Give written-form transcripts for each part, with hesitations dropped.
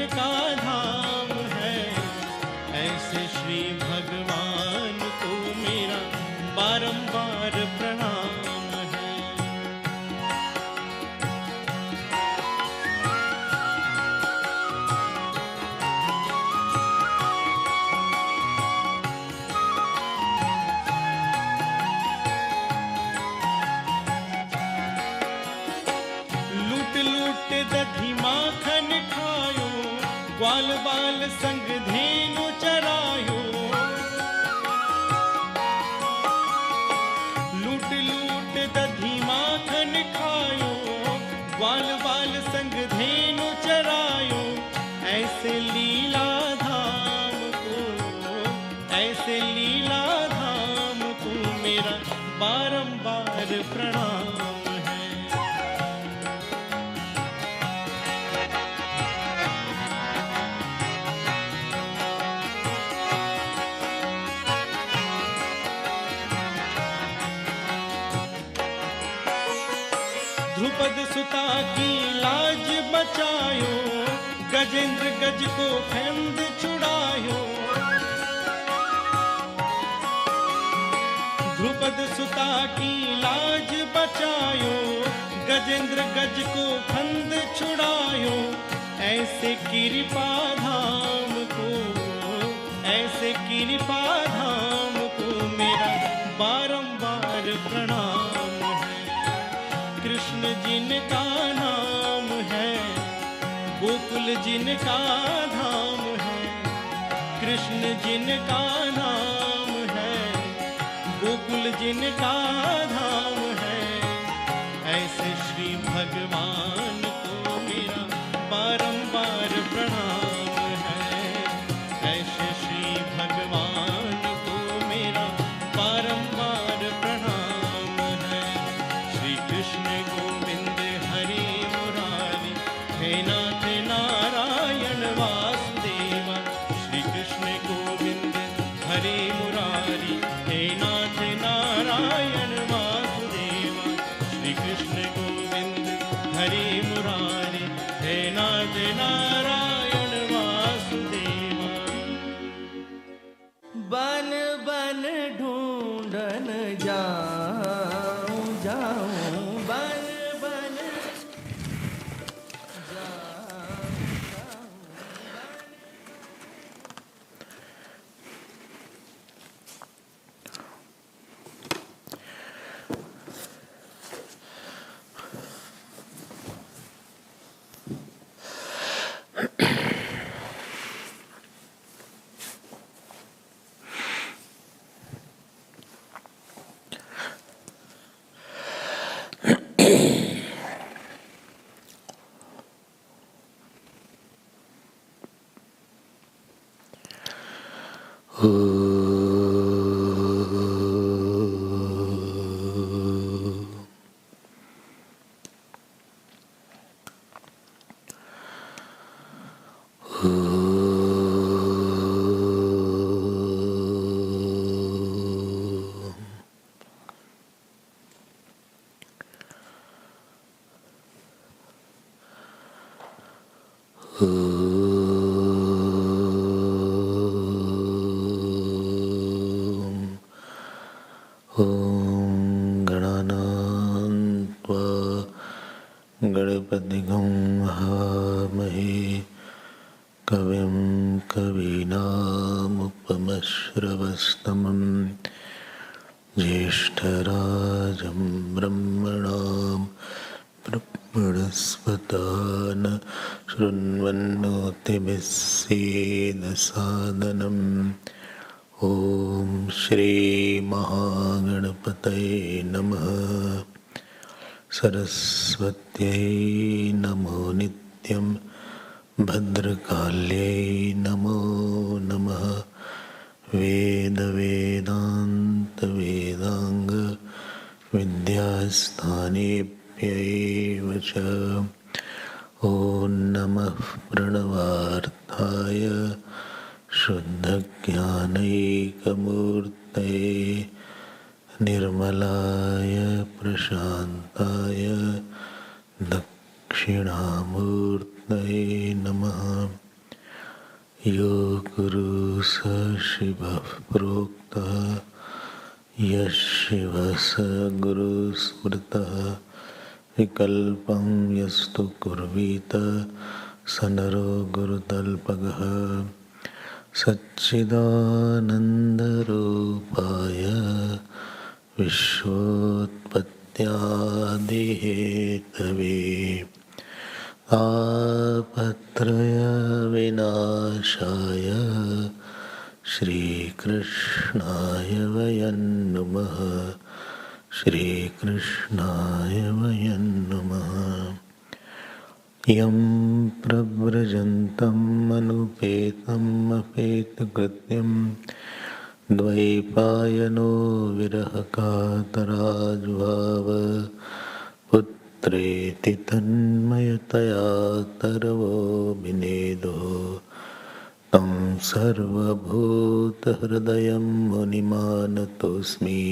जिनका धाम है, ऐसे श्री भगवान को मेरा बारंबार प्रणाम है। लूट लूट दधी माखन खायो, ग्वाल बाल संग धेनु चरायो। लूट लूट दधी माखन खायो, ग्वाल बाल संग धेनु चरायो। ऐसे लीला धाम को, ऐसे लीला धाम को मेरा बारंबार प्रणाम है। ध्रुपद सुता की लाज बचायो, गजेंद्र गज को फंद छुड़ायो। ध्रुपद सुता की लाज बचायो, गजेंद्र गज को फंद छुड़ायो। ऐसे कृपा धाम को, ऐसे कृपा धाम को मेरा बारंबार प्रणाम है। कृष्ण जिनका नाम है, गोकुल जिनका धाम है। कृष्ण जिनका नाम है, गोकुल जिनका धाम है। ऐसे श्री भगवान को मेरा बारंबार प्रणाम है। ऐसे श्री भगवान को मेरा बारंबार प्रणाम है। श्री कृष्ण गोविंद हरे मुरारी, हे नाथ नारायण वासुदेव। श्री कृष्ण गोविंद हरे मुरारी, हे नाथ नारायण वासुदेव। श्री कृष्ण गोविंद हरे मुरारी, हे नाथ नारायण वासुदेव। बन बन ढूंढन जाऊं जाऊं, बन बन गणपतिगं हवामहे कविं कवीनामुपमश्रवस्तमं ज्येष्ठराजं ब्रह्मणां ब्रह्मणस्पतान शृण्वन्नोतिभिस्सीदसादनम्। ॐ श्री महागणपतये नमः। सरस्वत्यै नमो नित्यं, भद्रकाल्यै नमो नमः। वेद वेदान्त वेदांग विद्यास्थानेभ्यैव च। ॐ नमः प्रणवार्थाय शुद्धज्ञानैकमूर्तये निर्मलाय प्रशान्ताय दक्षिणामूर्तये नमः। यो गुरु स शिवः प्रोक्तः यः शिवः स गुरु स्मृतः विकल्पं यस्तु कुर्वीत स नरो गुरुतल्पगः सच्चिदानन्दरूपाय विश्वोत्पत्त्यादिहेतवे तापत्रयविनाशाय श्रीकृष्णाय वयं नुमः श्रीकृष्णाय वयं नुमः यं प्रव्रजन्तम् अनुपेतम् अपेतकृत्यं द्वैपायनो विरहकातराज्भाव पुत्रेति तन्मयतया तरवो विनेदो तं सर्वभूतहृदयं मुनिमानतोऽस्मि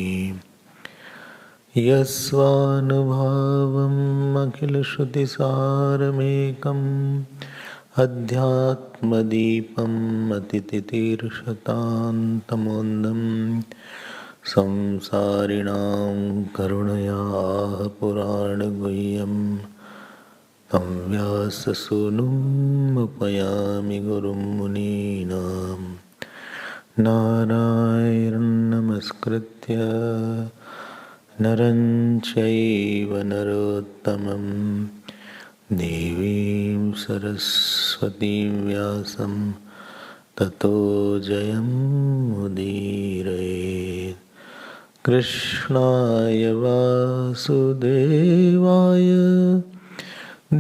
यस्वानुभावम् अखिलश्रुतिसारमेकम् अध्यात्मदीपम् अतितितीर्षतान्तमोन्दम् संसारिणां करुणयाः पुराणगुह्यं तं व्याससूनुम् उपयामि गुरुं मुनीनां नारायणं नमस्कृत्य नरं चैव नरोत्तमं देवीं सरस्वतीं व्यासं ततो जयमुदीरयेत्। कृष्णाय वासुदेवाय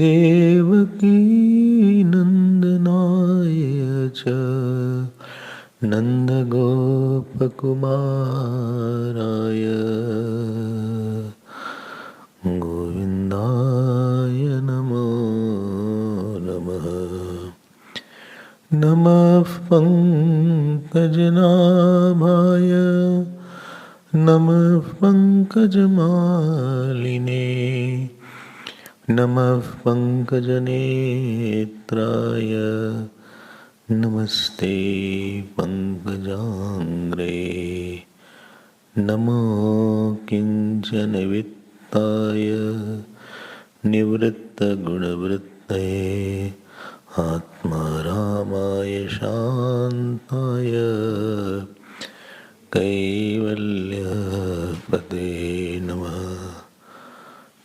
देवकीनन्दनाय च नन्दगोपकुमाराय गोविन्दाय नमो नमः। नमः पङ्कजनाभाय नमः पङ्कजमालिने नमः पङ्कजनेत्राय नमस्ते पङ्कजाङ्ग्रे नमो किञ्चनवित्ताय निवृत्तगुणवृत्तये आत्मारामाय शान्ताय कैवल्यपते नमः।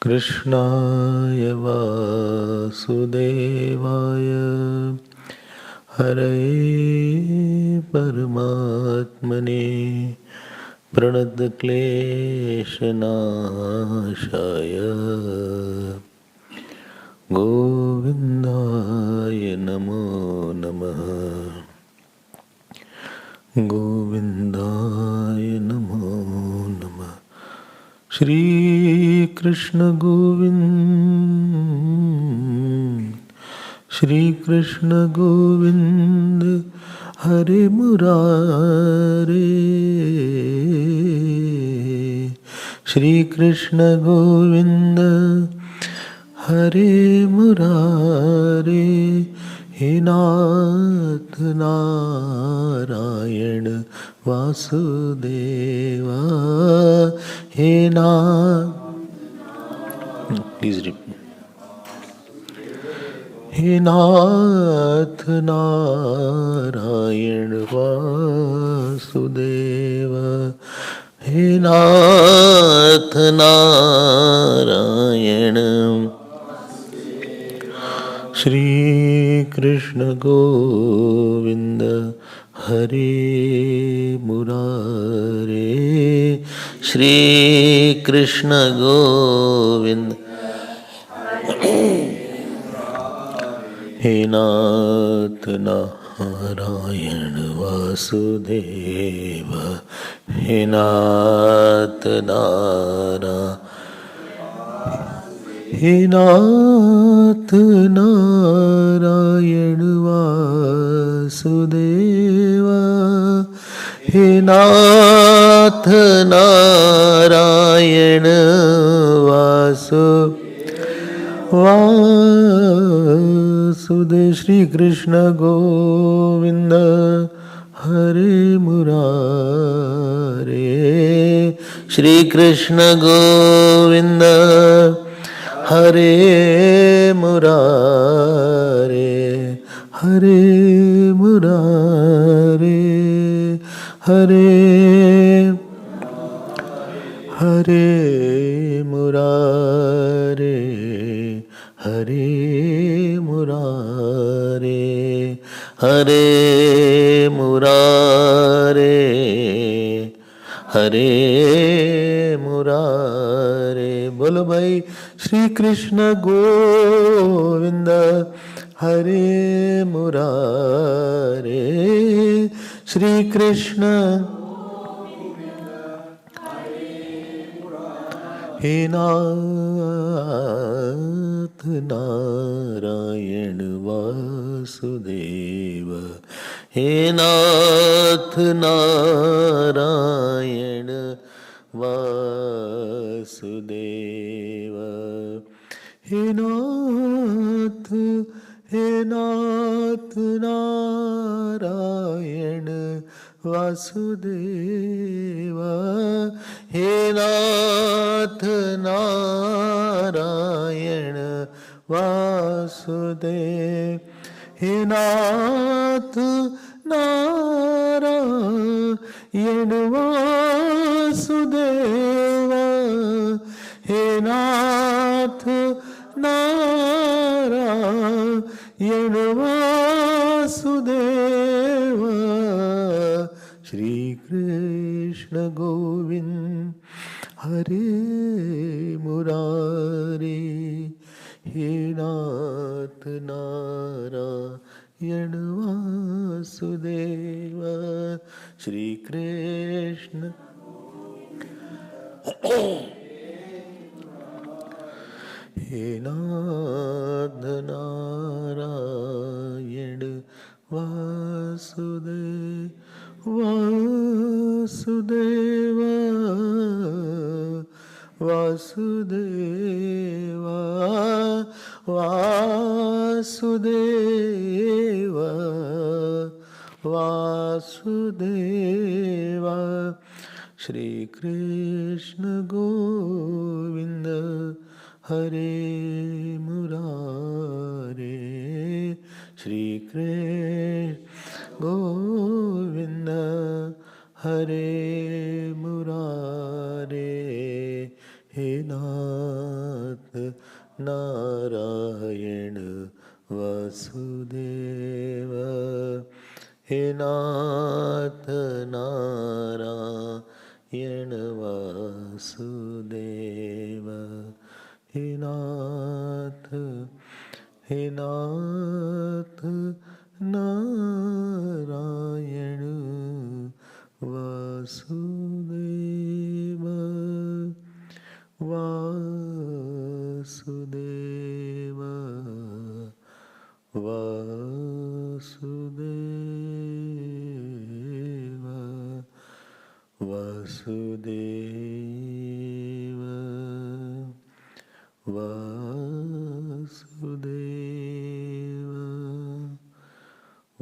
कृष्णाय वासुदेवाय हरये परमात्मने प्रणतक्लेशनाशाय गोविन्दाय नमो नमः गोविन्दाय नमो नमः। श्री कृष्ण गोविंद श्री कृष्ण गोविंद हरे मुरारे श्री कृष्ण गोविंद हरे मुरारे हे नाथ नारायण वासुदेवा हे नाथ प्लीज रिपीट हे नाथ नारायण वासुदेवा हे नाथ नारायण श्री कृष्ण गोविंद हरे मुरारे श्री कृष्ण गोविंद हे नाथ नारायण वासुदेव हे नाथ हे नाथ नारायण वासुदेवा हे नाथ नारायण वासुदेवा वासुदेव श्री कृष्ण गोविंद हरे मुरारे श्री कृष्ण गोविंद हरे मुरारे हरे मुरारे हरे हरे मुरारे हरे मुरारे हरे मुरारे हरे मुरारे। बोलो भाई श्री कृष्ण गोविंद हरे मुरारे श्री कृष्ण हे नाथ नारायण वासुदेव हे नाथ नारायण वासुदेव हे नाथ नारायण वासुदेव हे नाथ नारायण वासुदेव हे नाथ नारायण वासुदेव हे नाथ नारायण वासुदेव श्री कृष्ण गोविंद हरे मुरारी हे नाथ नारायण वासुदेव श्री कृष्ण हे नाथ नारायण वासुदेव वासुदेव वासुदेव वासुदेव वासुदेव श्री कृष्ण गोविंद हरे मुरारे श्री कृष्ण गोविंद हरे मुरारे हे नाथ नारायण वासुदेव हे नाथ नारायण वासुदेव हे नाथ नारायण वासुदेव वासुदेव वासुदेव वासुदेव वासुदेव वासुदेव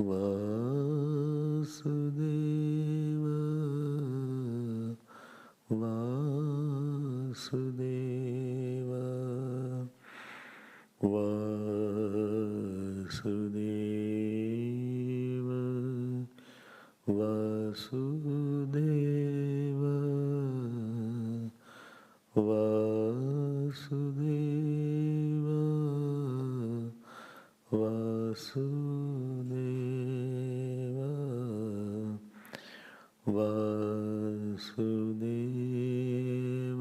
वासुदेव वासुदेव वासुदेव वासुदेव वासुदेव वासुदेव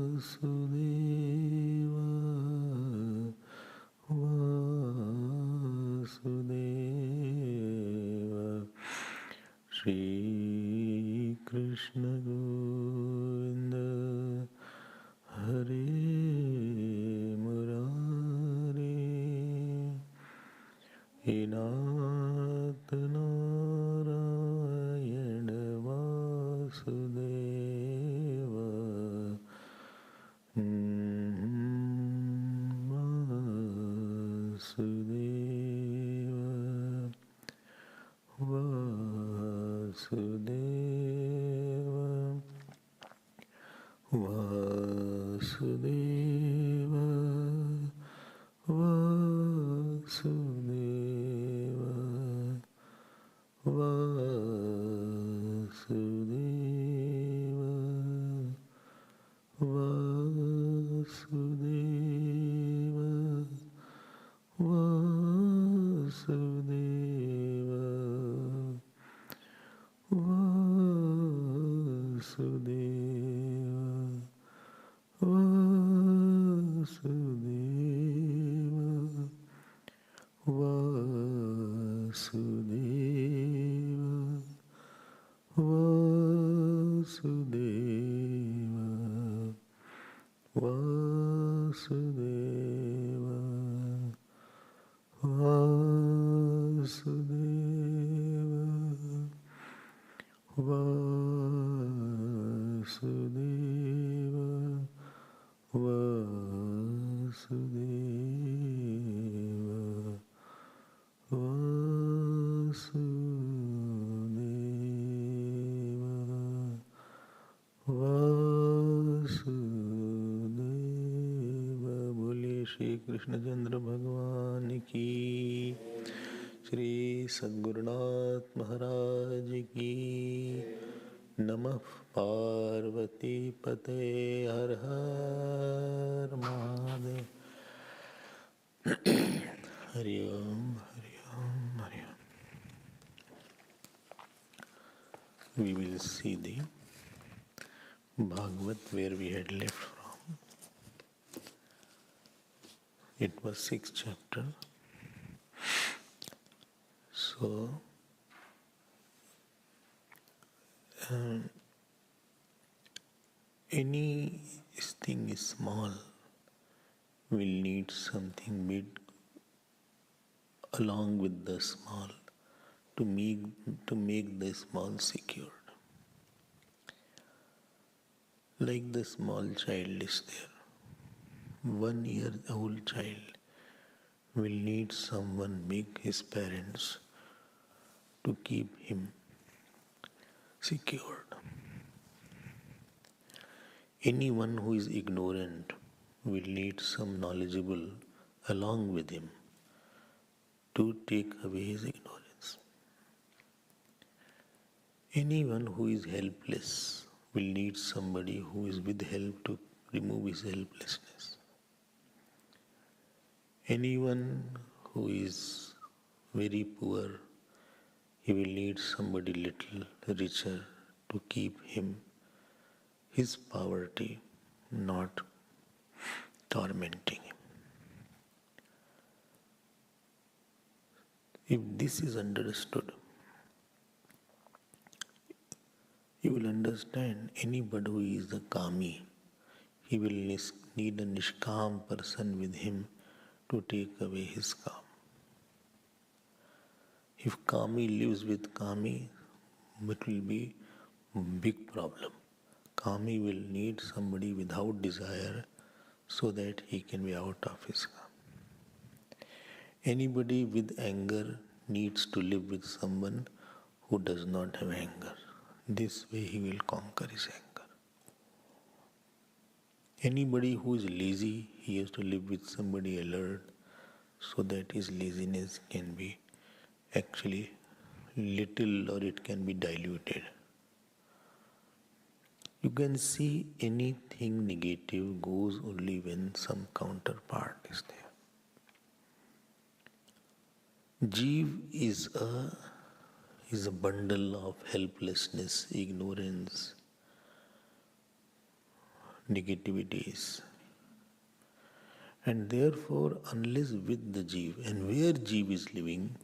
वासुदेव वासुदेव श्री कृष्ण गोविंद हरे मुरारे हे नाथ नारायण वासुदेव बोलिए श्री कृष्णचंद्र भगवान की, श्री सद्गुरुनाथ महाराज की। नमः पार्वती पते, हर हर महादेव। हरि ओम हरि ओम हरि ओम। We will see the Bhagavat where we had left from. It was 6th chapter. So, anything is small will need something big along with the small to make the small secured. Like the small child is there. 1-year-old child will need someone big, his parents, to keep him secured. Anyone who is ignorant will need some knowledgeable along with him to take away his ignorance. Anyone who is helpless will need somebody who is with help to remove his helplessness. Anyone who is very poor, he will need somebody little richer to keep him his poverty not tormenting him. If this is understood, you will understand anybody who is a kami, he will need a nishkam person with him to take away his kam. If kami lives with kami, it will be a big problem. Kami will need somebody without desire so that he can be out of his kam. Anybody with anger needs to live with someone who does not have anger. This way he will conquer his anger. Anybody who is lazy, he has to live with somebody alert so that his laziness can be actually little or it can be diluted. You can see anything negative goes only when some counterpart is there. Jeev is a bundle of helplessness, ignorance, negativities. And therefore, unless with the Jeev, and where Jeev is living,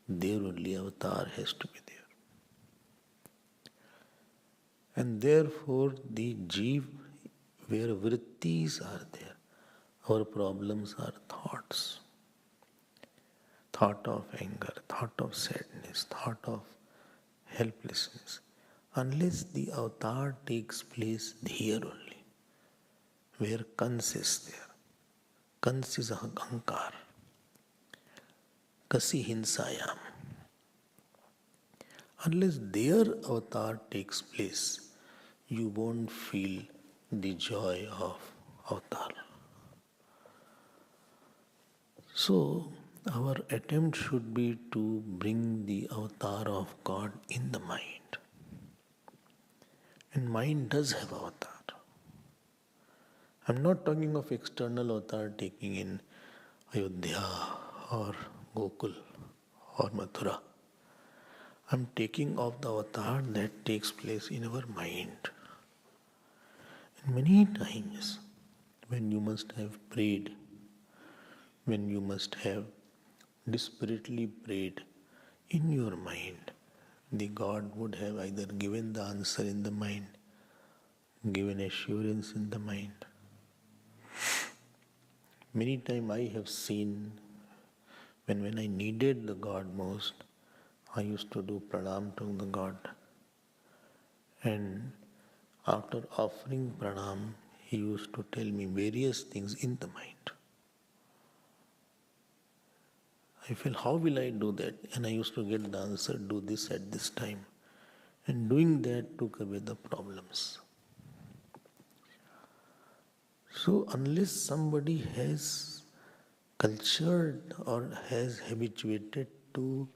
there only avatar has to be there. And therefore, the Jeev, where vrittis are there, our problems are thoughts. Thought of anger, thought of sadness, thought of helplessness. Unless the avatar takes place here only, where Kans is there. Kans is Ahankar. Kasi hinsayam. Unless their avatar takes place, you won't feel the joy of avatar. So, our attempt should be to bring the avatar of God in the mind. And mind does have avatar. I'm not talking of external avatar taking in Ayodhya or Gokul or Mathura. I'm taking of the avatar that takes place in our mind. And many times, when you must have prayed, when you must have desperately prayed in your mind, the God would have either given the answer in the mind, given assurance in the mind. Many times I have seen when I needed the God most, I used to do pranam to the God. And after offering pranam, he used to tell me various things in the mind. I felt, how will I do that? And I used to get the answer, do this at this time. And doing that took away the problems. So unless somebody has cultured or has habituated to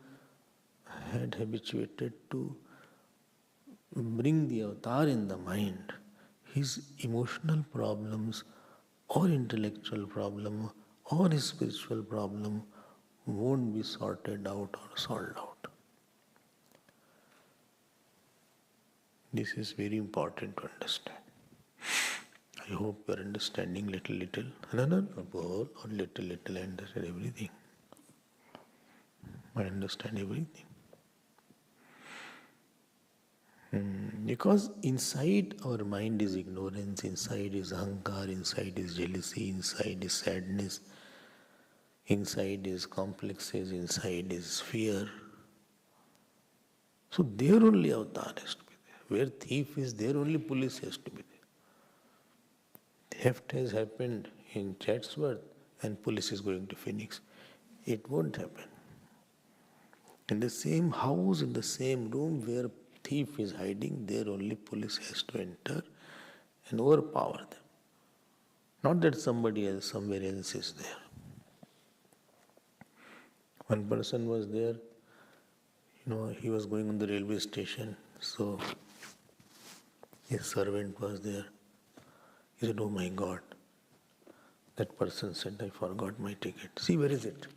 bring the avatar in the mind, his emotional problems or intellectual problem or his spiritual problem won't be sorted out or solved out. This is very important to understand. I hope you are understanding little. No, whole or little, I understand everything. I understand everything. Because inside our mind is ignorance, inside is ahankar, inside is jealousy, inside is sadness, inside is complexes, inside is fear. So there only avatar has to be there. Where thief is, there only police has to be there. Theft has happened in Chatsworth and police is going to Phoenix. It won't happen. In the same house, in the same room where thief is hiding, there only police has to enter and overpower them. Not that somebody else, somewhere else is there. One person was there, he was going on the railway station, so his servant was there. He said, oh my God. That person said, I forgot my ticket. See, where is it?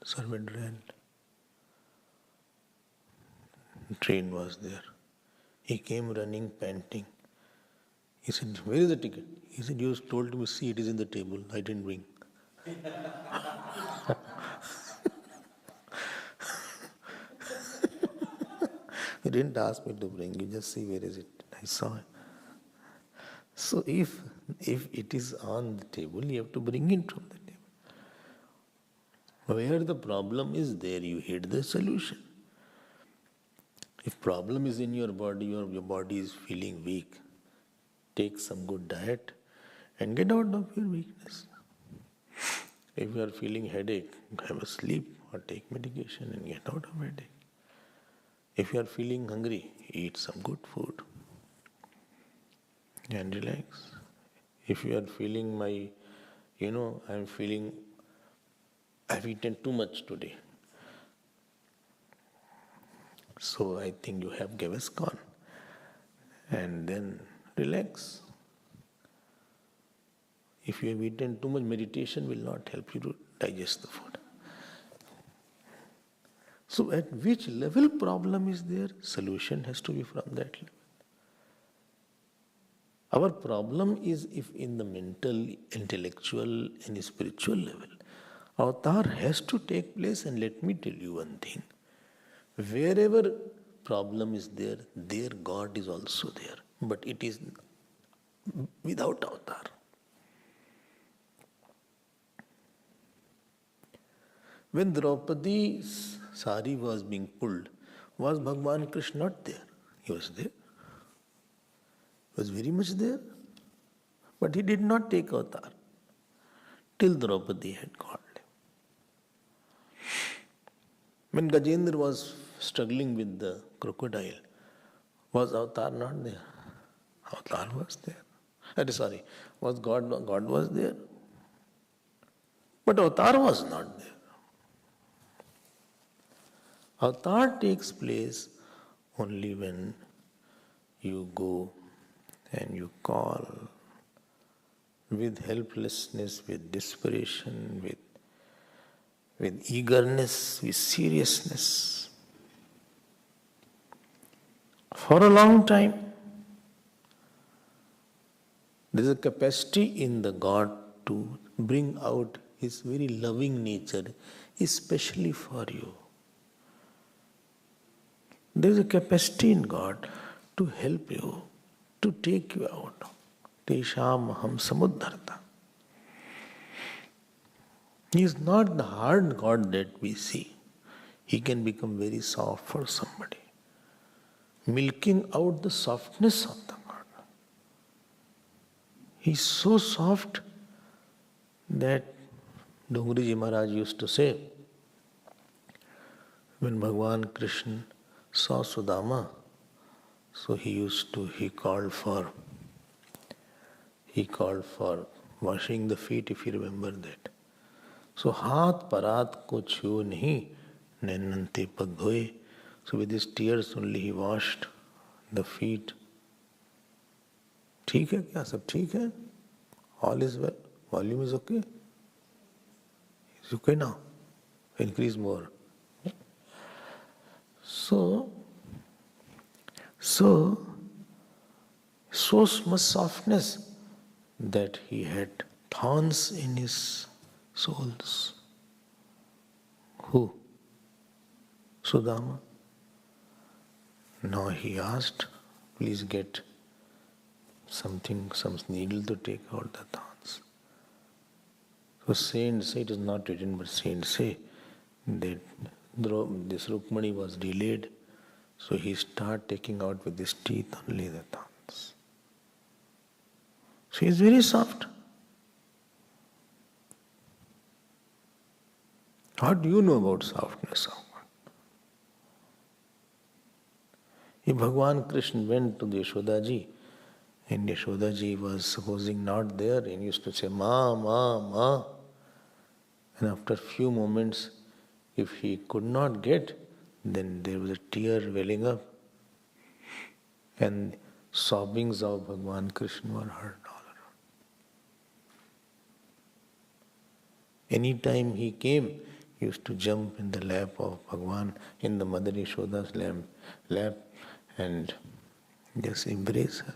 Servant ran. Train was there. He came running, panting. He said, where is the ticket? He said, you told me, see, it is in the table. I didn't bring. You didn't ask me to bring. You just see, where is it? I saw it. So if it is on the table, you have to bring it from the table. Where the problem is, there you hid the solution. If problem is in your body or your body is feeling weak, take some good diet and get out of your weakness. If you are feeling headache, have a sleep or take medication and get out of headache. If you are feeling hungry, eat some good food and relax. If you are feeling I've eaten too much today, so I think you have Gaviscon, and then relax. If you have eaten too much, meditation will not help you to digest the food. So at which level problem is there, solution has to be from that level. Our problem is if in the mental, intellectual and spiritual level, avatar has to take place. And let me tell you one thing, wherever problem is there, there God is also there. But it is without avatar. When Draupadi's sari was being pulled, was Bhagavan Krishna not there? He was there. He was very much there. But he did not take avatar till Draupadi had called him. When Gajendra was struggling with the crocodile, was Avatar not there? Avatar was there. Sorry, was God? God was there, but Avatar was not there. Avatar takes place only when you go and you call with helplessness, with desperation, with eagerness, with seriousness. For a long time, there is a capacity in the God to bring out His very loving nature, especially for you. There is a capacity in God to help you, to take you out. Tesham aham samudharta. He is not the hard God that we see. He can become very soft for somebody, milking out the softness of the God. He is so soft that Dungriji Maharaj used to say, when Bhagavan Krishna saw Sudama, so he called for washing the feet, if you remember that. So हाथ परात को छू नहीं नैनंते पग धोए. So with his tears only he washed the feet. ठीक है क्या? सब ठीक है? All is well. Volume is okay? It's okay now. Increase more. So much softness that he had thorns in his soles. Who? Sudama. Now he asked, please get some needle to take out the thorns. So saints say, it is not written, but saints say that this Rukmani was delayed, so he started taking out with his teeth only the thorns. So he is very soft. What do you know about softness of God? If Bhagavan Krishna went to the Yashodaji, and Yashodaji was supposing not there, and used to say, Ma, Ma, Ma. And after a few moments, if he could not get, then there was a tear welling up. And sobbings of Bhagavan Krishna were heard all around. Anytime he came, he used to jump in the lap of Bhagavan, in the Mother Yashoda's lap, and just embrace her.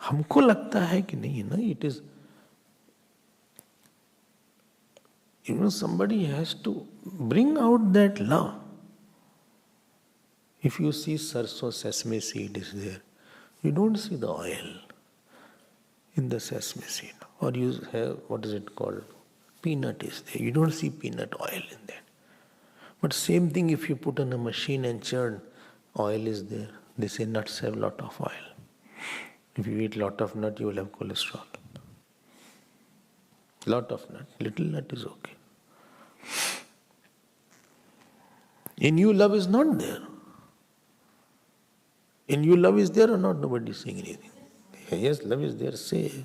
हमको लगता है कि नहीं ना, it is, somebody has to bring out that love. If you see sarso, sesame seed is there, you don't see the oil in the sesame seed. Or you have, what is it called? Peanut is there. You don't see peanut oil in that. But same thing if you put on a machine and churn, oil is there. They say nuts have lot of oil. If you eat lot of nut, you will have cholesterol. Lot of nut. Little nut is okay. In you, love is not there. In you, love is there or not? Nobody is saying anything. Yes, love is there. Say.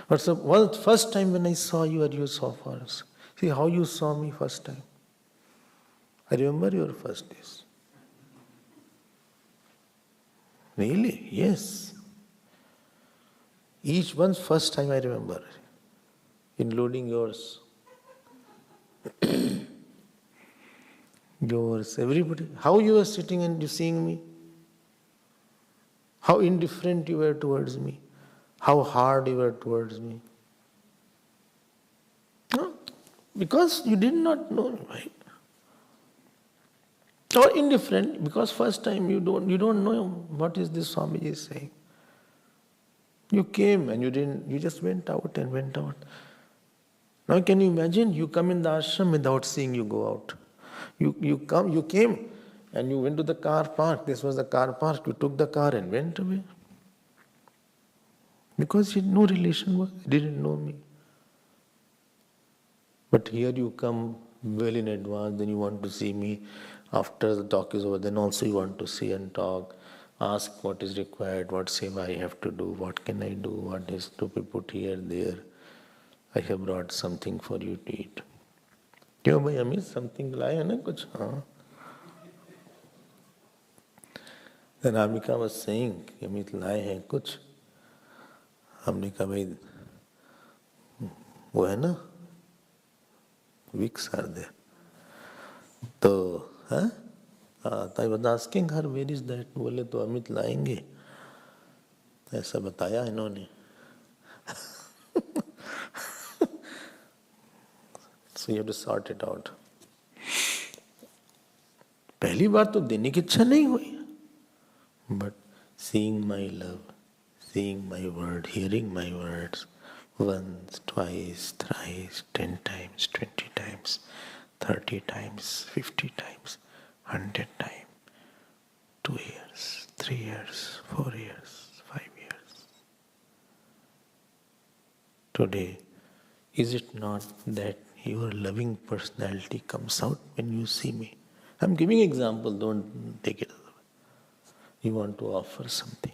But so, first time when I saw you or you saw us, see how you saw me first time. I remember your first days. Really? Yes. Each one's first time I remember, including yours. Yours, everybody. How you were sitting and you seeing me? How indifferent you were towards me? How hard you were towards me? No, because you did not know, right? Or indifferent, because first time you don't know what is this Swamiji is saying. You came and you just went out and went out. Now can you imagine, you come in the ashram without seeing you go out. You came and you went to the car park. This was the car park. You took the car and went away. Because no relation was, didn't know me. But here you come well in advance, then you want to see me. After the talk is over, then also you want to see and talk. Ask what is required, what seva I have to do, what can I do, what is to be put here, there. I have brought something for you to eat. क्यों भाई Amit something लाए है ना कुछ? हाँ. रामिका was saying कि अमित लाए हैं कुछ. हमने कहा भाई वो है ना Vicks are there. तो हाँ I was asking her where is that? बोले तो अमित लाएंगे. ऐसा बताया इन्होंने. So you have to sort it out. पहली बार तो देने की इच्छा नहीं हुई. But seeing my love, seeing my word, hearing my words, once, twice, thrice, 10 times, 20 times, 30 times, 50 times, 100 times, 2 years, 3 years, 4 years, 5 years. Today, is it not that your loving personality comes out when you see me? I'm giving example, don't take it. You want to offer something.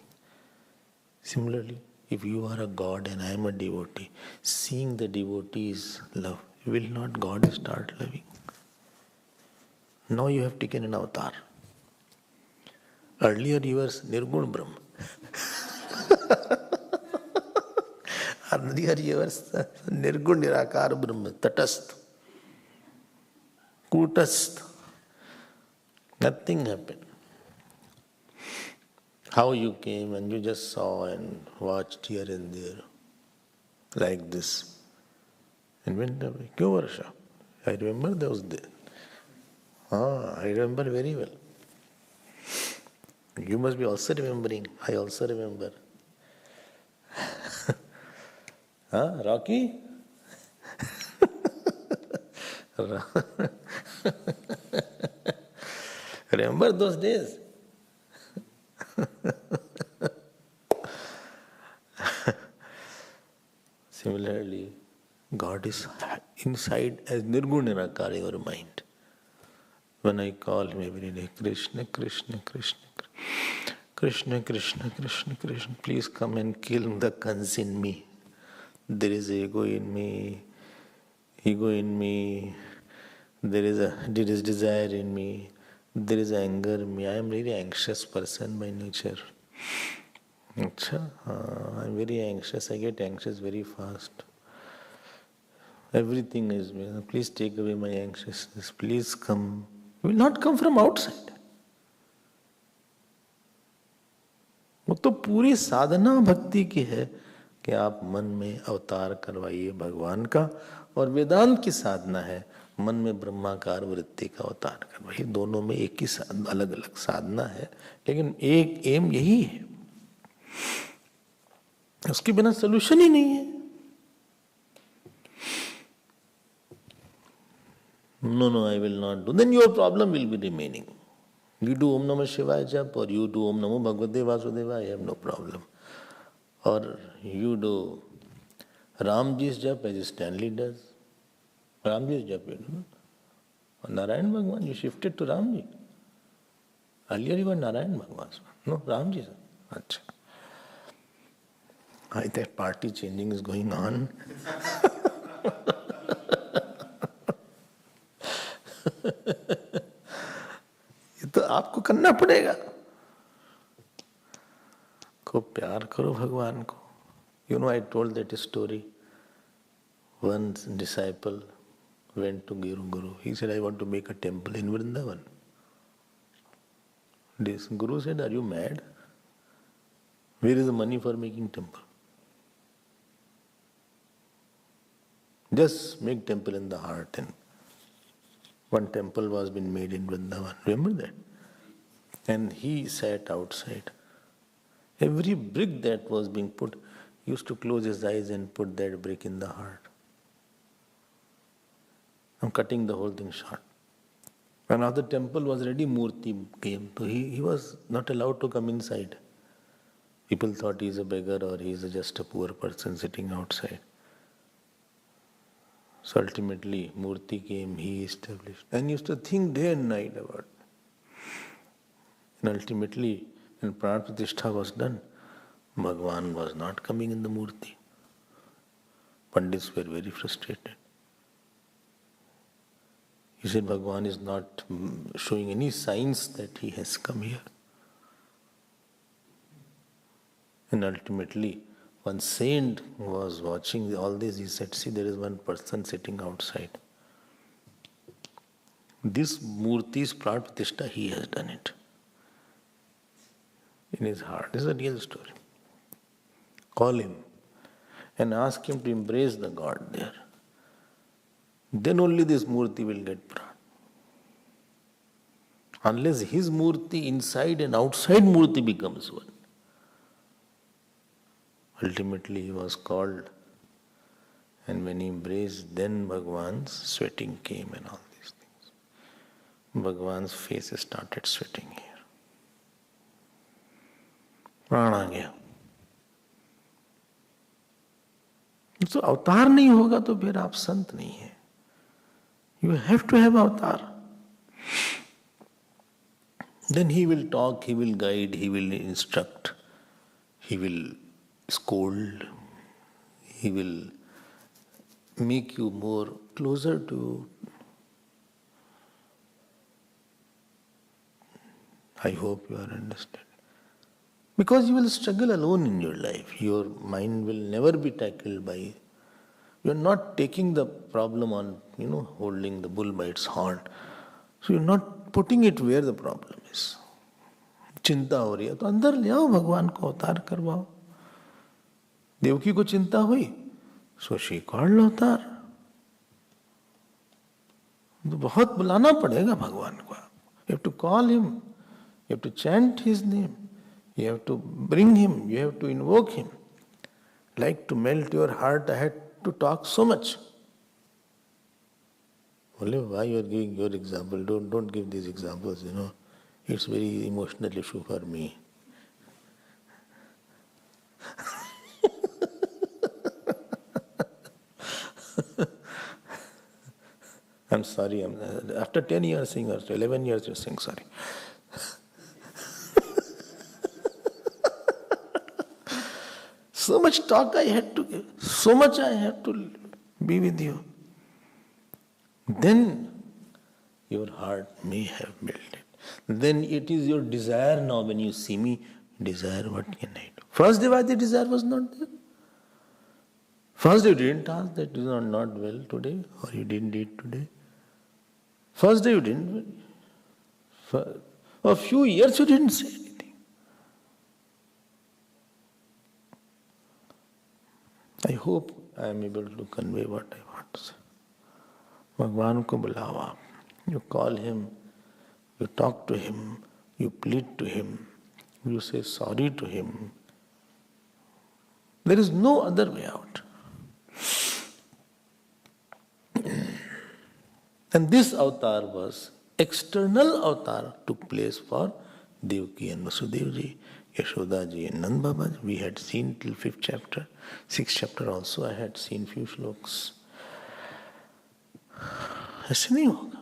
Similarly, if you are a God and I am a devotee, seeing the devotee is love. Will not God start loving? Now you have taken an avatar. Earlier you were Nirgun Brahma. Earlier you were Nirgun Nirakar Brahma, Tatastha, Kutastha. Nothing happened. How you came and you just saw and watched here and there, like this, and went away. Kyun Varsha? I remember those days. I remember very well. You must be also remembering. I also remember. Rocky? Remember those days? Similarly, God is inside as Nirgun Nirakar in your mind. When I call him every day, Krishna, Krishna, Krishna, Krishna, Krishna, Krishna, Krishna, please come and kill the cons in me. There is ego in me, there is desire in me, there is anger in me. I am a very anxious person by nature. I'm very anxious. I get anxious very fast. Everything is, please take away my anxiousness. Please come. It will not come from outside. वो तो पूरी साधना भक्ति की है कि आप मन में अवतार करवाइए भगवान का, और वेदांत की साधना है मन में ब्रह्माकार वृत्ति का अवतार करवाइए. दोनों में एक ही अलग अलग साधना है, लेकिन एक एम यही है. उसके बिना सोल्यूशन ही नहीं है. No, I will not do. Then your problem will be remaining. You do Om Namah Shivaya jap or you do Om Namo Bhagavate Vasudevaya, I have no problem. Or you do Ramji's jap as Stanley does. Ramji's jap you do. Or Narayan Bhagwan, you shifted to Ramji. Earlier you were Narayan Bhagwan. No, Ramji. Achha. That party changing is going on. ये तो आपको करना पड़ेगा. खूब प्यार करो भगवान को. I told that story. One disciple went to Guru. He said, I want to make a temple in Vrindavan. This Guru said, are you mad? Where is the money for making temple? Just make temple in the heart. And one temple was being made in Vrindavan. Remember that? And he sat outside. Every brick that was being put, he used to close his eyes and put that brick in the heart. I'm cutting the whole thing short. When the temple was ready, Murti came. So he was not allowed to come inside. People thought he's a beggar or he's just a poor person sitting outside. So ultimately, Murti came, he established, and used to think day and night about it. And ultimately, when Pran Pratishtha was done, Bhagwan was not coming in the Murti. Pandits were very frustrated. He said Bhagwan is not showing any signs that he has come here. And ultimately, one saint was watching all this. He said, see, there is one person sitting outside. This Murti's Pran Pratishtha, he has done it. In his heart. This is a real story. Call him and ask him to embrace the God there. Then only this Murti will get Pran. Unless his Murti inside and outside Murti becomes one. Ultimately he was called, and when he embraced, then Bhagwan's sweating came and all these things. Bhagwan's face started sweating here. प्राण आ गया. तो अवतार नहीं होगा तो फिर आप संत नहीं है. You have to have avatar. Then he will talk, he will guide, he will instruct, he will scold, he will make you more closer to. I hope you are understanding. Because you will struggle alone in your life. Your mind will never be tackled by. You are not taking the problem on, holding the bull by its horn. So you are not putting it where the problem is. चिंता हो रही है तो अंदर ले आओ, भगवान को अवतार करवाओ. देवकी को चिंता हुई, so she called अवतार. तो बहुत बुलाना पड़ेगा भगवान को. You have to call him. You have to chant his name. You have to bring him, you have to invoke him. Like to melt your heart, I had to talk so much. Only why you are giving your example? Don't give these examples, It's very emotional issue for me. I'm sorry, after 10 years saying, or 11 years you're saying sorry. So much talk I had to give. So much I have to be with you. Then your heart may have melted. Then it is your desire now when you see me, desire what can I do? First day why the desire was not there? First day you didn't ask that you are not well today or you didn't eat today. First day you didn't. For a few years you didn't say anything. I hope I am able to convey what I want to say. भगवान को बुलाओ आप. You call him, you talk to him, you plead to him, you say sorry to him. There is no other way out. And this avatar was, external avatar took place for Devaki and Vasudevji, Yashodaji and Nand Babaji. We had seen till 5th chapter. 6th chapter also I had seen few shlokas. ऐसे नहीं होगा.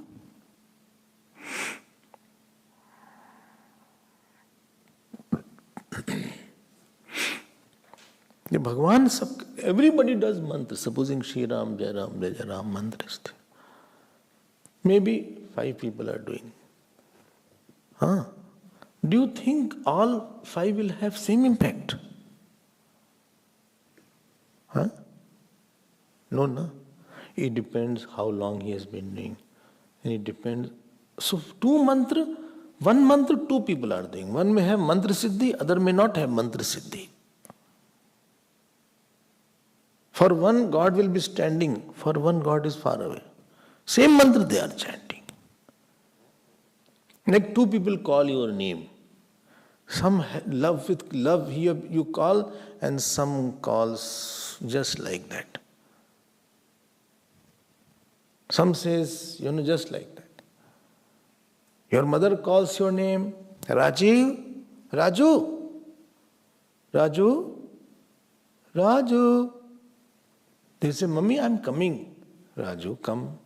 ये भगवान सब, everybody does mantra. Supposing Shri Ram, Jai Ram, Jai Jai Ram mantra is there. Maybe 5 people are doing. Do you think all 5 will have same impact? No. It depends how long he has been doing. And it depends. So 2 mantra, 1 mantra 2 people are doing. One may have mantra siddhi, other may not have mantra siddhi. For one, God will be standing. For one, God is far away. Same mantra they are chanting. Like 2 people call your name. Some love with love here you call, and some calls just like that. Some says, just like that. Your mother calls your name, Rajiv, Raju, Raju, Raju. They say, Mummy, I'm coming. Raju, come.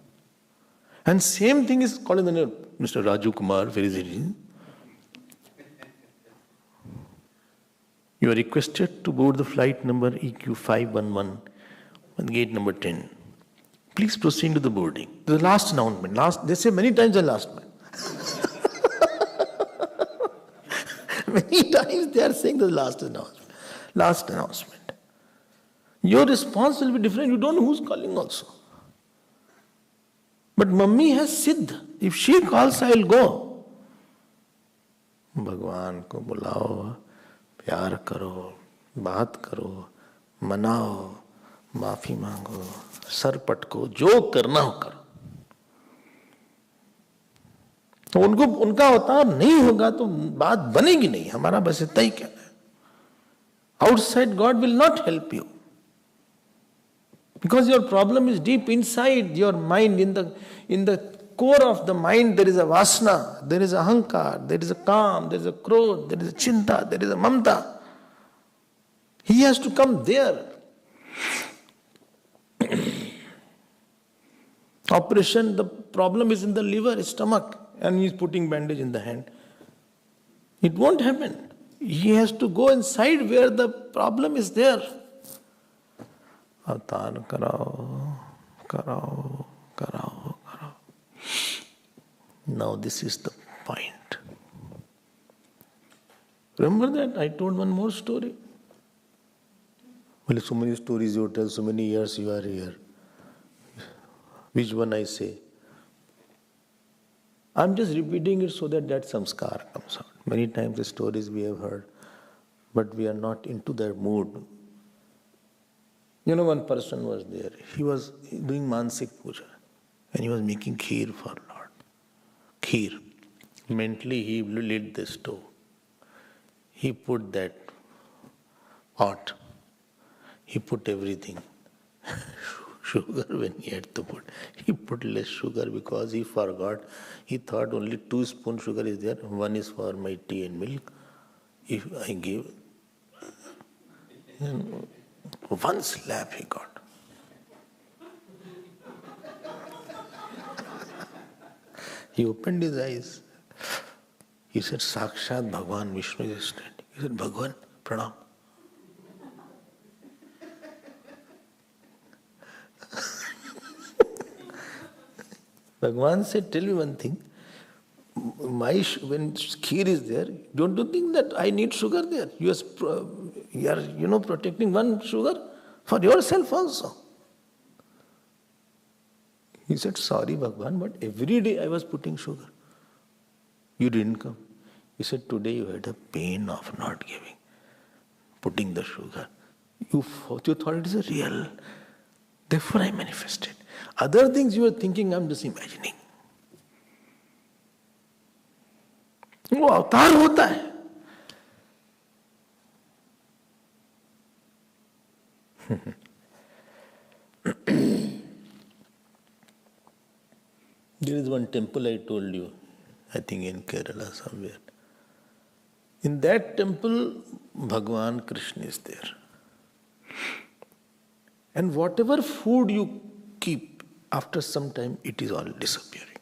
And same thing is called in the name, Mr. Raju Kumar, where is he? You are requested to board the flight number EQ511 on gate number 10. Please proceed to the boarding. The last announcement. They say many times the last one. Many times they are saying the last announcement. Last announcement. Your response will be different. You don't know who's calling also. But mummy has siddh. If she calls, I will go. Bhagwan ko bulao, प्यार करो, बात करो, मनाओ, माफी मांगो, sir पटको, जो करना हो करो. तो उनका अवतार नहीं होगा तो बात बनेगी नहीं. हमारा बस इतना ही कहना है. Outside God will not help you. Because your problem is deep inside your mind. In the core of the mind there is a vasana, there is a ahankar, there is a kam, there is a krodh, there is a chinta, there is a mamta. He has to come there. Operation, the problem is in the liver, stomach, and he is putting bandage in the hand. It won't happen. He has to go inside where the problem is there. Avatar karao, karao, karao, karao. Now this is the point. Remember that I told one more story? Well, so many stories you tell, so many years you are here. Which one I say? I'm just repeating it so that samskar comes out. Many times the stories we have heard, but we are not into that mood. You know, one person was there. He was doing Mansik Puja and he was making kheer for Lord. Kheer. Mentally he lit the stove. He put that pot. He put everything. Sugar when he had to put. He put less sugar because he forgot. He thought only 2 spoons sugar is there. One is for my tea and milk. If I give... One slap he got. He opened his eyes. He said, Sakshat Bhagwan Vishnu is standing. He said, Bhagwan, pranam. Bhagwan said, tell me one thing. When kheer is there, don't you think that I need sugar there? You are protecting one sugar for yourself also. He said, sorry Bhagwan, but every day I was putting sugar. You didn't come. He said, today you had a pain of not giving, putting the sugar. You thought it is a real. Therefore I manifested. Other things you are thinking, I'm just imagining. वो अवतार होता है. There is one temple I told you, I think in Kerala somewhere. In that temple, Bhagwan Krishna is there. And whatever food you keep, after some time it is all disappearing.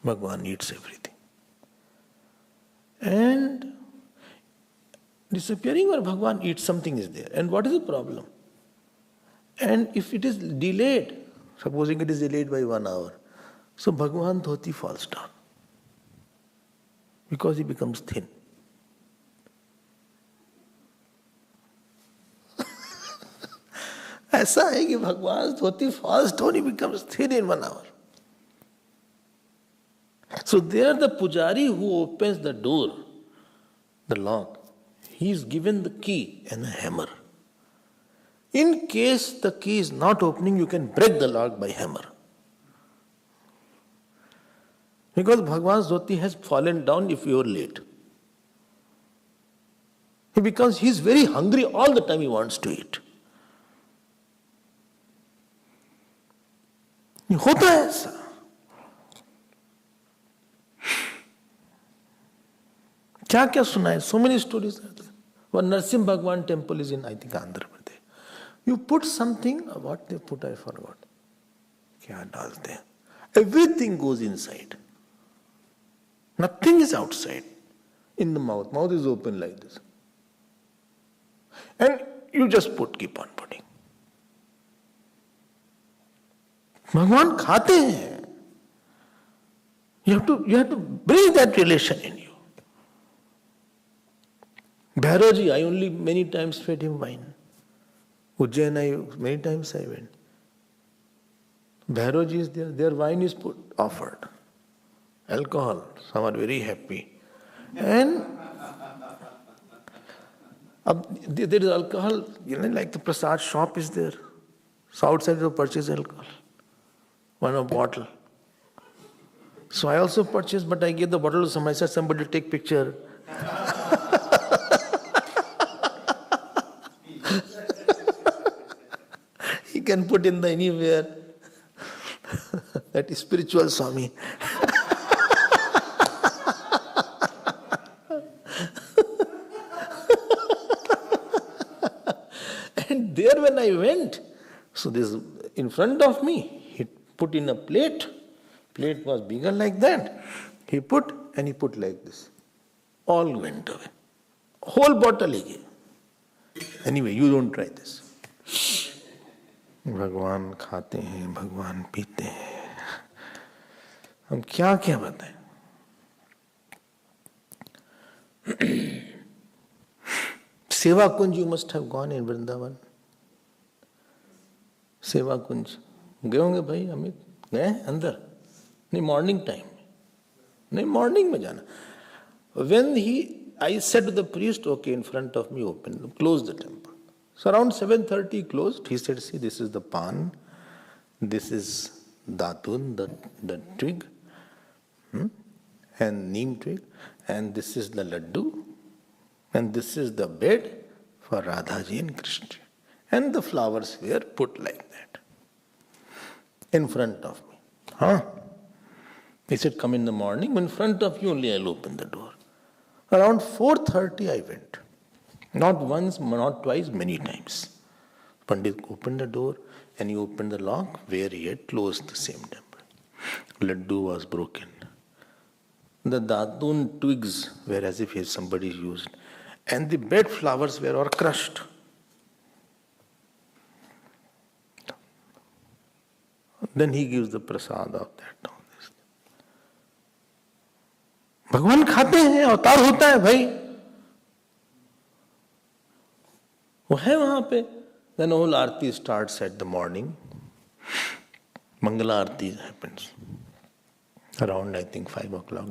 Bhagwan eats everything. And disappearing or Bhagwan eats, something is there. And what is the problem? And if it is delayed, supposing it is delayed by 1 hour, so Bhagwan dhoti falls down. Because he becomes thin. ऐसा है कि भगवान धोती falls down, he becomes thin in 1 hour. So there the pujari who opens the door, the lock, he is given the key and a hammer. In case the key is not opening, you can break the lock by hammer. Because Bhagwan's dhoti has fallen down if you are late. He is very hungry all the time, he wants to eat. होता है ऐसा. क्या सुना है? So many stories are there. One Narsimha Bhagwan temple is in, I think, Andhra Pradesh. You put something, what they put, I forgot. Kya dalte hain? Everything goes inside. Nothing is outside. In the mouth. Mouth is open like this. And you just keep on putting. Bhagwan khate hain. You have to bring that relation in you. Bhairaji, I only many times fed him wine. Ujjain, many times I went. Bhairaji is there, their wine is offered. Alcohol, some are very happy. And there is alcohol, like the prasad shop is there. So outside you purchase alcohol. One bottle. So I also purchased, but I gave the bottle to somebody. I said, somebody take picture. He can put in anywhere. That is spiritual Swami. And there when I went, so this in front of me, he put in a plate. Plate was bigger like that. He put like this. All went away. Whole bottle he gave. Anyway, you don't try this. भगवान खाते हैं, भगवान पीते हैं. हम क्या क्या बताएं? सेवा कुंज, you must have gone in Vrindavan. सेवा कुंज गए होंगे भाई अमित? गए अंदर? नहीं, मॉर्निंग टाइम. नहीं, मॉर्निंग में जाना. When I said to the priest, okay, in front of me, open, close the temple. So around 7:30 closed. He said, see, this is the pan, this is datun, the twig, and neem twig, and this is the laddu, and this is the bed for Radhaji and Krishna. And the flowers were put like that in front of me. He said, come in the morning, in front of you only I'll open the door. Around 4:30 I went. Not once, not twice, many times. Pandit opened the door and he opened the lock where he had closed the same temple. Laddu was broken. The datun twigs were as if somebody used. And the bed flowers were all crushed. Then he gives the prasad of that. भगवान खाते हैं, अवतार होता है भाई, वो है वहां पे. Then whole Aarti starts at the morning. Mangala Aarti happens around, I think, 5 o'clock.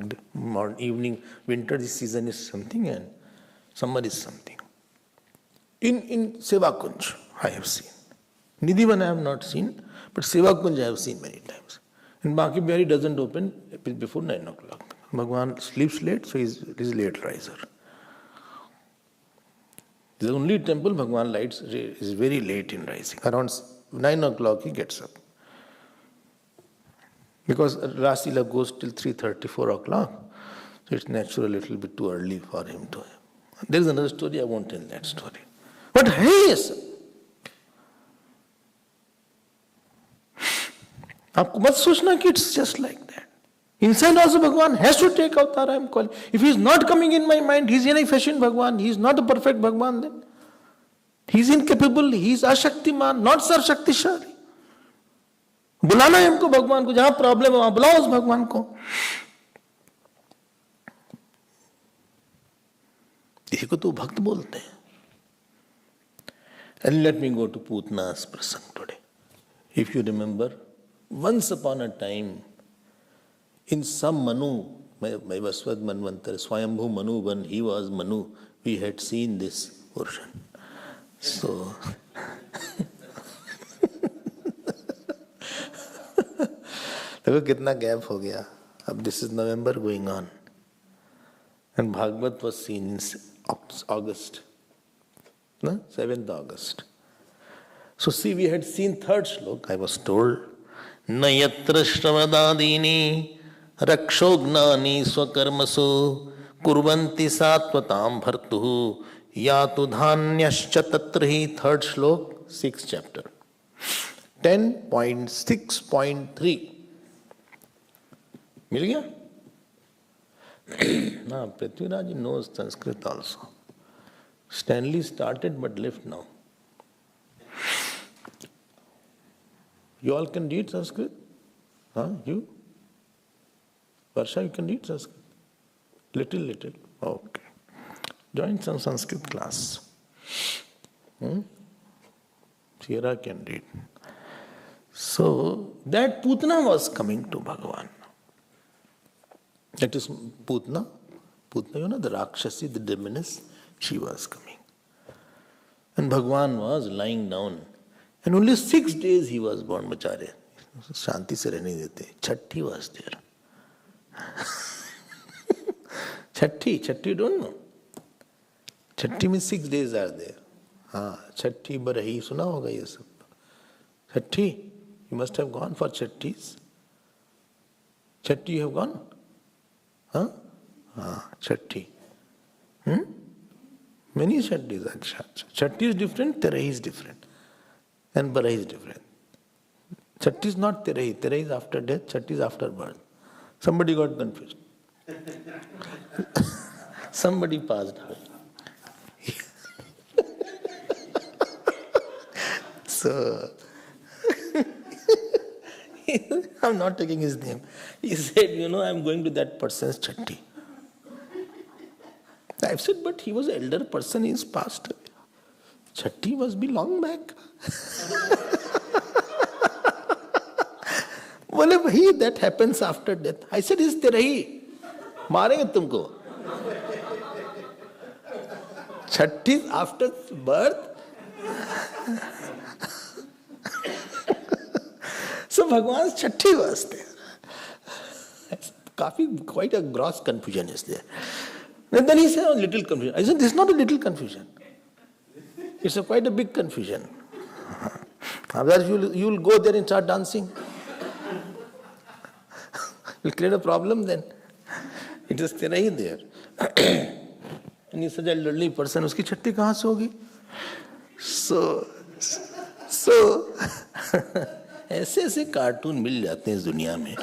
Evening, winter season is something and summer is something. In Seva Kunj, I have seen. Nidhivan I have not seen, but Seva Kunj I have seen many times. And Baki Bihari doesn't open before 9 o'clock. Bhagwan sleeps late, so he's late riser. The only temple Bhagwan lights is very late in rising. Around 9 o'clock he gets up. Because Rasila goes till 3:30, 4 o'clock. So it's natural a little bit too early for him to. There is another story, I won't tell that story. But yes, आपको मत सोचना कि it's just like that. Inside also Bhagwan has to take avatar, I am calling. If he is not coming in my mind, he is inefficient Bhagwan, he is not a perfect Bhagwan then. He is incapable, he is ashaktiman, not sarshaktiशाली. बुलाना है हमको भगवान को, जहां problem है वहां बुलाओ उस भगवान को. इसी को तो भक्त बोलते हैं. And let me go to Putna's prasang today. If you remember, once upon a time, in some Manu, Vaivaswat Manvantara, Swayambhu Manu, when he was Manu, we had seen this portion. So, देखो कितना gap हो गया. अब this is November going on. And Bhagavat was seen in August. No? 7th August. So see, we had seen 3rd shlok, I was told. Nayatra shravadadini rakshoghnani swakarmasu kurvanti satvatam bhartuhu yatu dhanyascha tatrahi. 3rd shlok, 6th chapter. 10.6.3. मिल गया? Now, Prithviraj knows Sanskrit also. Stanley started but left now. You all can read Sanskrit? Huh? You? Varsha, you can read Sanskrit? Little. Okay. Join some Sanskrit class. Sierra can read. So, that Putana was coming to Bhagavan. That is Putana. Putana, the Rakshasi, the demoness, she was coming. And Bhagavan was lying down. And only 6 days he was born, bachare. Shanti se rehne dete. Chatti was there. Chatti, you don't know. Chatti means 6 days are there. Chatti, Barahi, suna hoga ye sab. Chatti, you must have gone for Chattis. Chatti, you have gone? Chatti. Many Chattis are. Chatti is different, Terahi is different. And Barahi is different. Chatti is not Terahi. Terahi is after death, Chatti is after birth. Somebody got confused. Somebody passed away. So, I'm not taking his name. He said, I'm going to that person's chatti. I've said, but he was an elder person, he's passed away. Chatti must be long back. Bole bhai, that happens after death. I said, is terahi. Marenge tumko. Chatti after birth. So Bhagavan's chatti was there. Quite a gross confusion is there. And then he said, little confusion. I said, this is not a little confusion. It's quite a big confusion. Otherwise you will go there and start dancing. You'll create a problem then. It is terahi there. And he's such an elderly person, uski chatti kahan se hogi? So ऐसे cartoon मिल जाते हैं इस दुनिया में.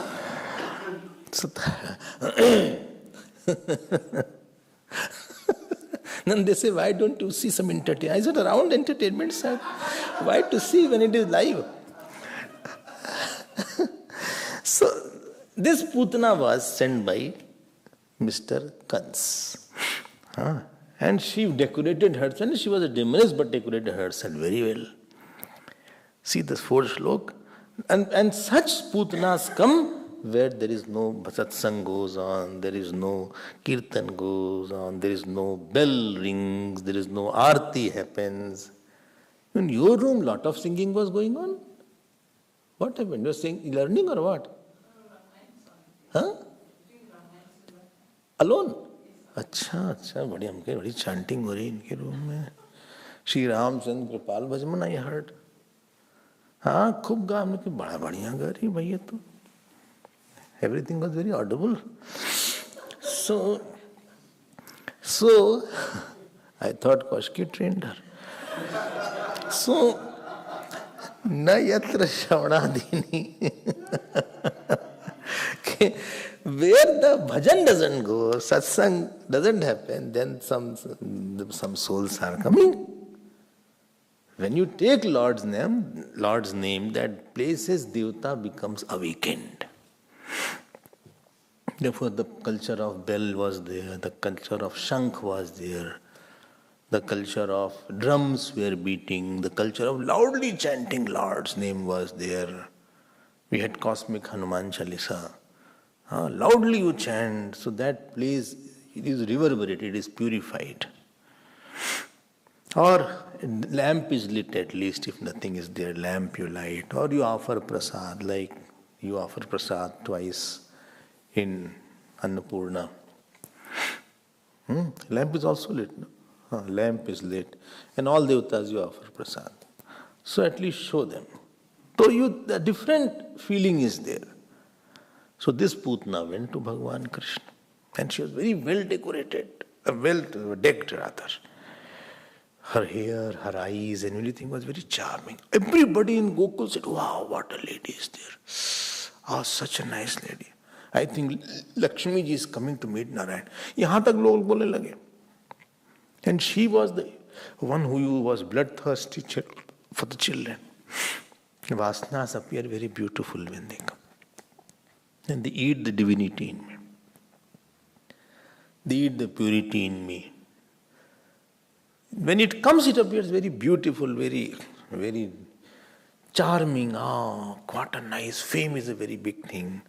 Then they say, why don't you see some entertainment? I said, around entertainment, sir. Why to see when it is live? So, this Putana was sent by Mr. Kans. And she decorated herself. She was a demoness, but decorated herself very well. See this 4th slok. And such Putanas come where there is no satsang goes on, there is no kirtan goes on, there is no bell rings, there is no arti happens. In your room, lot of singing was going on. What happened? You were learning or what? Alone? अच्छा, बड़ी chanting हो रही इनके room में. श्री रामचंद्र कृपाल भजमन I heard. खूब गा हमने कि बड़ा बढ़िया गा रही भैया तो. Everything was very audible. So I thought Koshki trained her. So na yatra shravadini. Where the bhajan doesn't go, satsang doesn't happen, then some souls are coming. When you take Lord's name, that place's devata becomes awakened. Therefore, the culture of bell was there, the culture of shankh was there, the culture of drums were beating, the culture of loudly chanting Lord's name was there. We had cosmic Hanuman Chalisa. Loudly you chant, so that place, it is reverberated, it is purified. Or lamp is lit at least, if nothing is there, lamp you light. Or you offer prasad, like you offer prasad twice in Annapurna. Lamp is also lit. No? Lamp is lit. And all devatas you offer prasad. So at least show them. So the different feeling is there. So this Putana went to Bhagavan Krishna. And she was very well decorated, well decked rather. Her hair, her eyes, and everything was very charming. Everybody in Gokul said, wow, what a lady is there. Ah, such a nice lady. I think Lakshmi ji is coming to meet Narayan. Yahan tak log bole lage. And she was the one who was bloodthirsty for the children. Vasanas appear very beautiful when they come. And they eat the divinity in me. They eat the purity in me. When it comes, it appears very beautiful, very, very charming. Ah, what a nice, fame is a very big thing.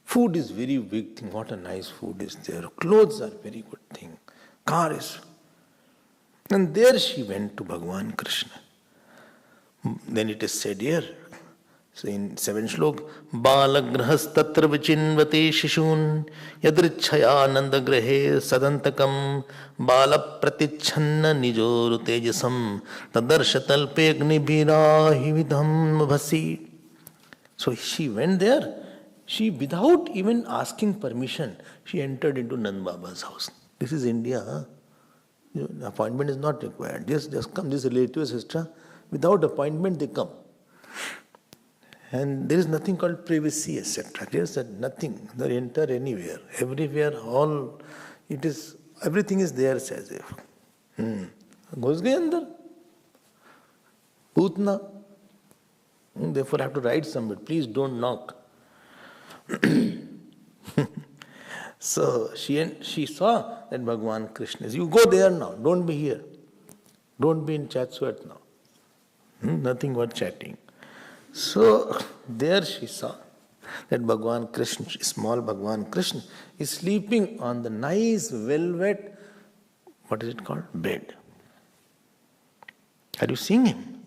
Food is very big thing. What a nice food is there. Clothes are very good thing. Car is. And there she went to Bhagavan Krishna. Then it is said here, so in 7th slok, Balagrahas tatra vichinvate shishun yadrichaya nandagrahe sadantakam bala pratichanna nijoru tejasam tadarshatalpe agnibhirahi vidham bhasi. So she went there. She, without even asking permission, she entered into Nand Baba's house. This is India. Huh? Appointment is not required. Just come, this relative sister. Without appointment, they come. And there is nothing called privacy, etc. There is nothing. They enter anywhere. Everywhere, everything is there, as if. Goes gaye andar. Putna. Therefore, I have to write somewhere. Please don't knock. So she saw that Bhagavan Krishna is, you go there now, don't be here. Don't be in chat sweat now. Nothing but chatting. So there she saw that Bhagavan Krishna, small Bhagavan Krishna, is sleeping on the nice velvet, what is it called? Bed. Are you seeing him?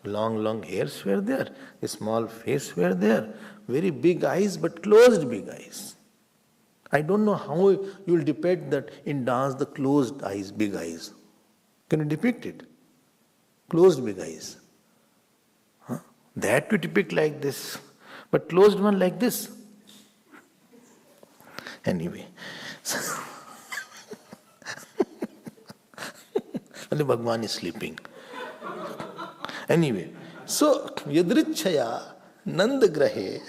Long hairs were there. A small face were there. Very big eyes, but closed big eyes. I don't know how you will depict that in dance, the closed eyes, big eyes. Can you depict it? Closed big eyes. That we depict like this, but closed one like this. Anyway. Only Bhagavan is sleeping. Anyway, so Yadrichaya Nandagrahe.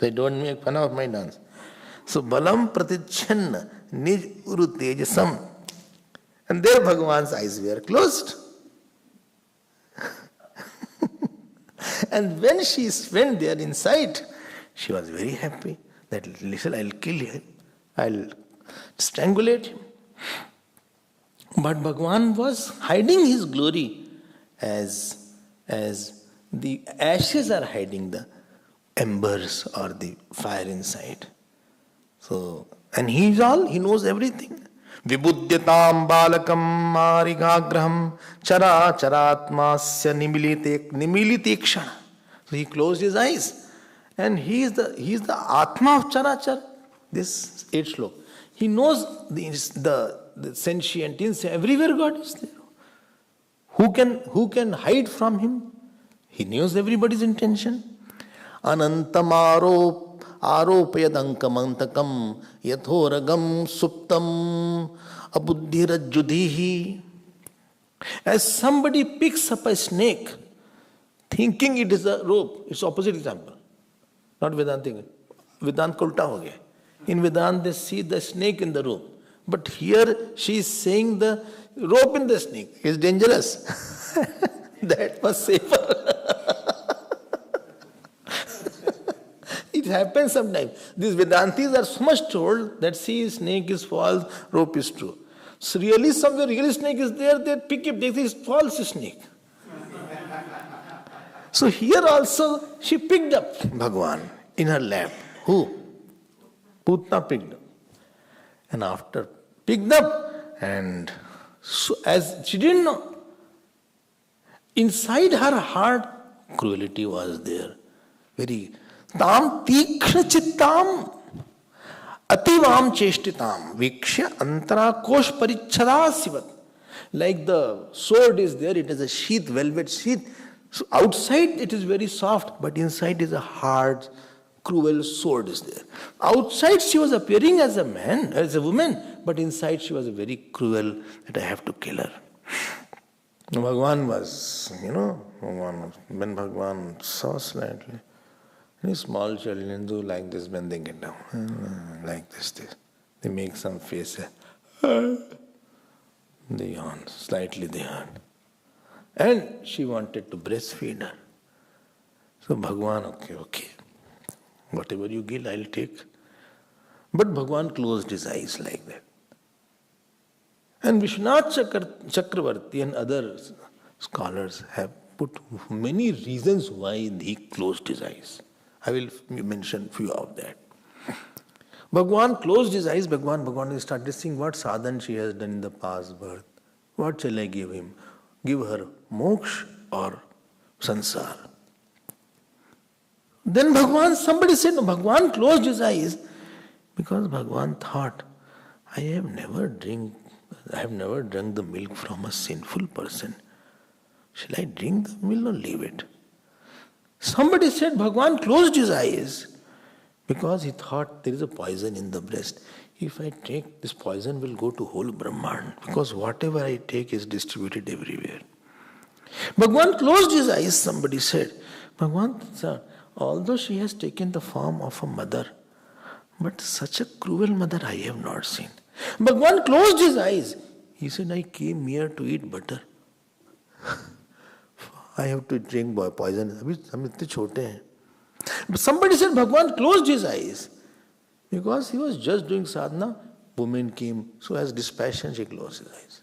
They don't make fun of my dance. So Balam Pratichanna Nij Uru Tejasam. And there Bhagavan's eyes were closed. And when she went there inside, she was very happy that listen, I'll kill him. I'll strangulate him. But Bhagavan was hiding his glory as the ashes are hiding the embers or the fire inside. So, and he knows everything. Vibudyatam balakam marigagraham chara charatmasya nimilitekshana. So he closed his eyes. And he is the Atma of Charachar. This 8th slok. He knows the sentient, everywhere God is there. Who can hide from him? He knows everybody's intention. Anantam aropayadankam yathoragam suptam abuddhirajjudhihi. As somebody picks up a snake, thinking it is a rope, it's opposite example. Not Vedanta. Vedanta ka ulta ho gaya. In Vedanta they see the snake in the rope. But here she is saying the rope in the snake is dangerous. That was safer. It happens sometimes. These Vedantis are so much told that see, snake is false, rope is true. So really somewhere, really snake is there, they pick it, they say it's false snake. So here also she picked up Bhagavan in her lap. Who? Putna picked up. And after picked up, and so as she didn't know, inside her heart, cruelty was there. Very tam tikshna chittam ativam cheshtitam vikshya antara kosh parichada sivat. Like the sword is there, it is a sheath, velvet sheath. So outside it is very soft, but inside is a hard, cruel sword is there. Outside she was appearing as a man, as a woman, but inside she was very cruel that I have to kill her. Bhagavan was, when Bhagavan saw slightly, any small children do like this when they get down, like this. They make some face, they yawn, slightly they yawn. And she wanted to breastfeed her. So Bhagavan, okay, whatever you give, I'll take. But Bhagavan closed his eyes like that. And Vishwanath Chakravarti and other scholars have put many reasons why he closed his eyes. I will mention few of that. Bhagavan closed his eyes. Bhagavan started seeing what sadhan she has done in the past birth. What shall I give him? Give her moksha or sansar? Then somebody said, no, Bhagavan closed his eyes because Bhagavan thought, I have never drunk the milk from a sinful person. Shall I drink the milk or leave it? Somebody said Bhagavan closed his eyes because he thought there is a poison in the breast. If I take this poison will go to whole Brahman because whatever I take is distributed everywhere. Bhagavan closed his eyes, somebody said. Bhagavan, sir, although she has taken the form of a mother, but such a cruel mother I have not seen. Bhagavan closed his eyes. He said, I came here to eat butter. I have to drink poison. But somebody said Bhagavan closed his eyes because he was just doing sadhana. Woman came, so as dispassion she closed his eyes.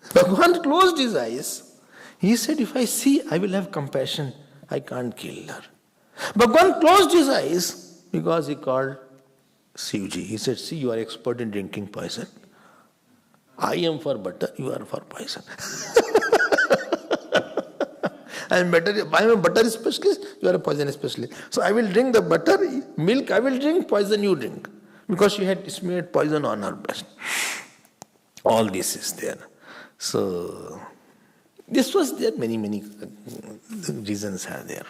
Bhagavan closed his eyes. He said, if I see, I will have compassion. I can't kill her. Bhagavan closed his eyes because he called Shivji. He said, see, you are expert in drinking poison. I am for butter, you are for poison. I am a butter specialist, you are a poison specialist. So I will drink the butter, milk I will drink, poison you drink. Because she had smeared poison on her breast. All this is there. So, this was there, many reasons are there.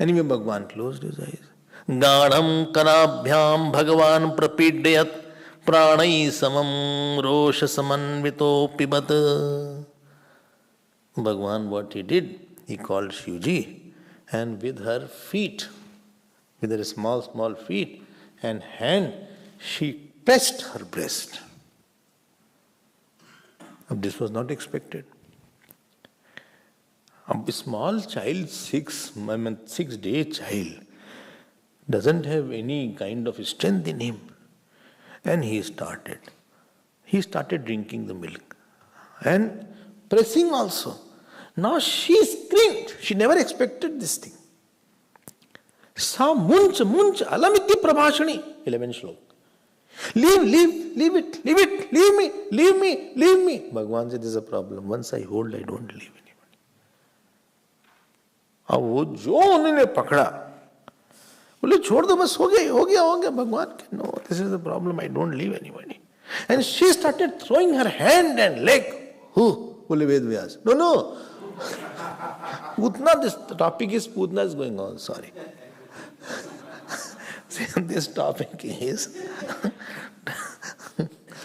Anyway, Bhagavan closed his eyes. Ganam karabhyam Bhagavan prapidayat pranai samam rosha samanvito pibat. Bhagavan, what he did, he called Shivji and with her feet, with her small feet and hand, she pressed her breast. This was not expected. A small child, 6-day child, doesn't have any kind of strength in him. And he started drinking the milk and pressing also. Now she screamed. She never expected this thing. Sa munch alamiti prabhashani. 11 shlok. Leave it, leave me. Bhagavan said, this is a problem. Once I hold, I don't leave anybody. अब वो जो उन्होंने पकड़ा बोले छोड़ दो बस हो गया भगवान के no this is the problem I don't leave anybody and she started throwing her hand and leg हु बोले Ved Vyas no Putna, this topic is Putna is going on, sorry. This topic is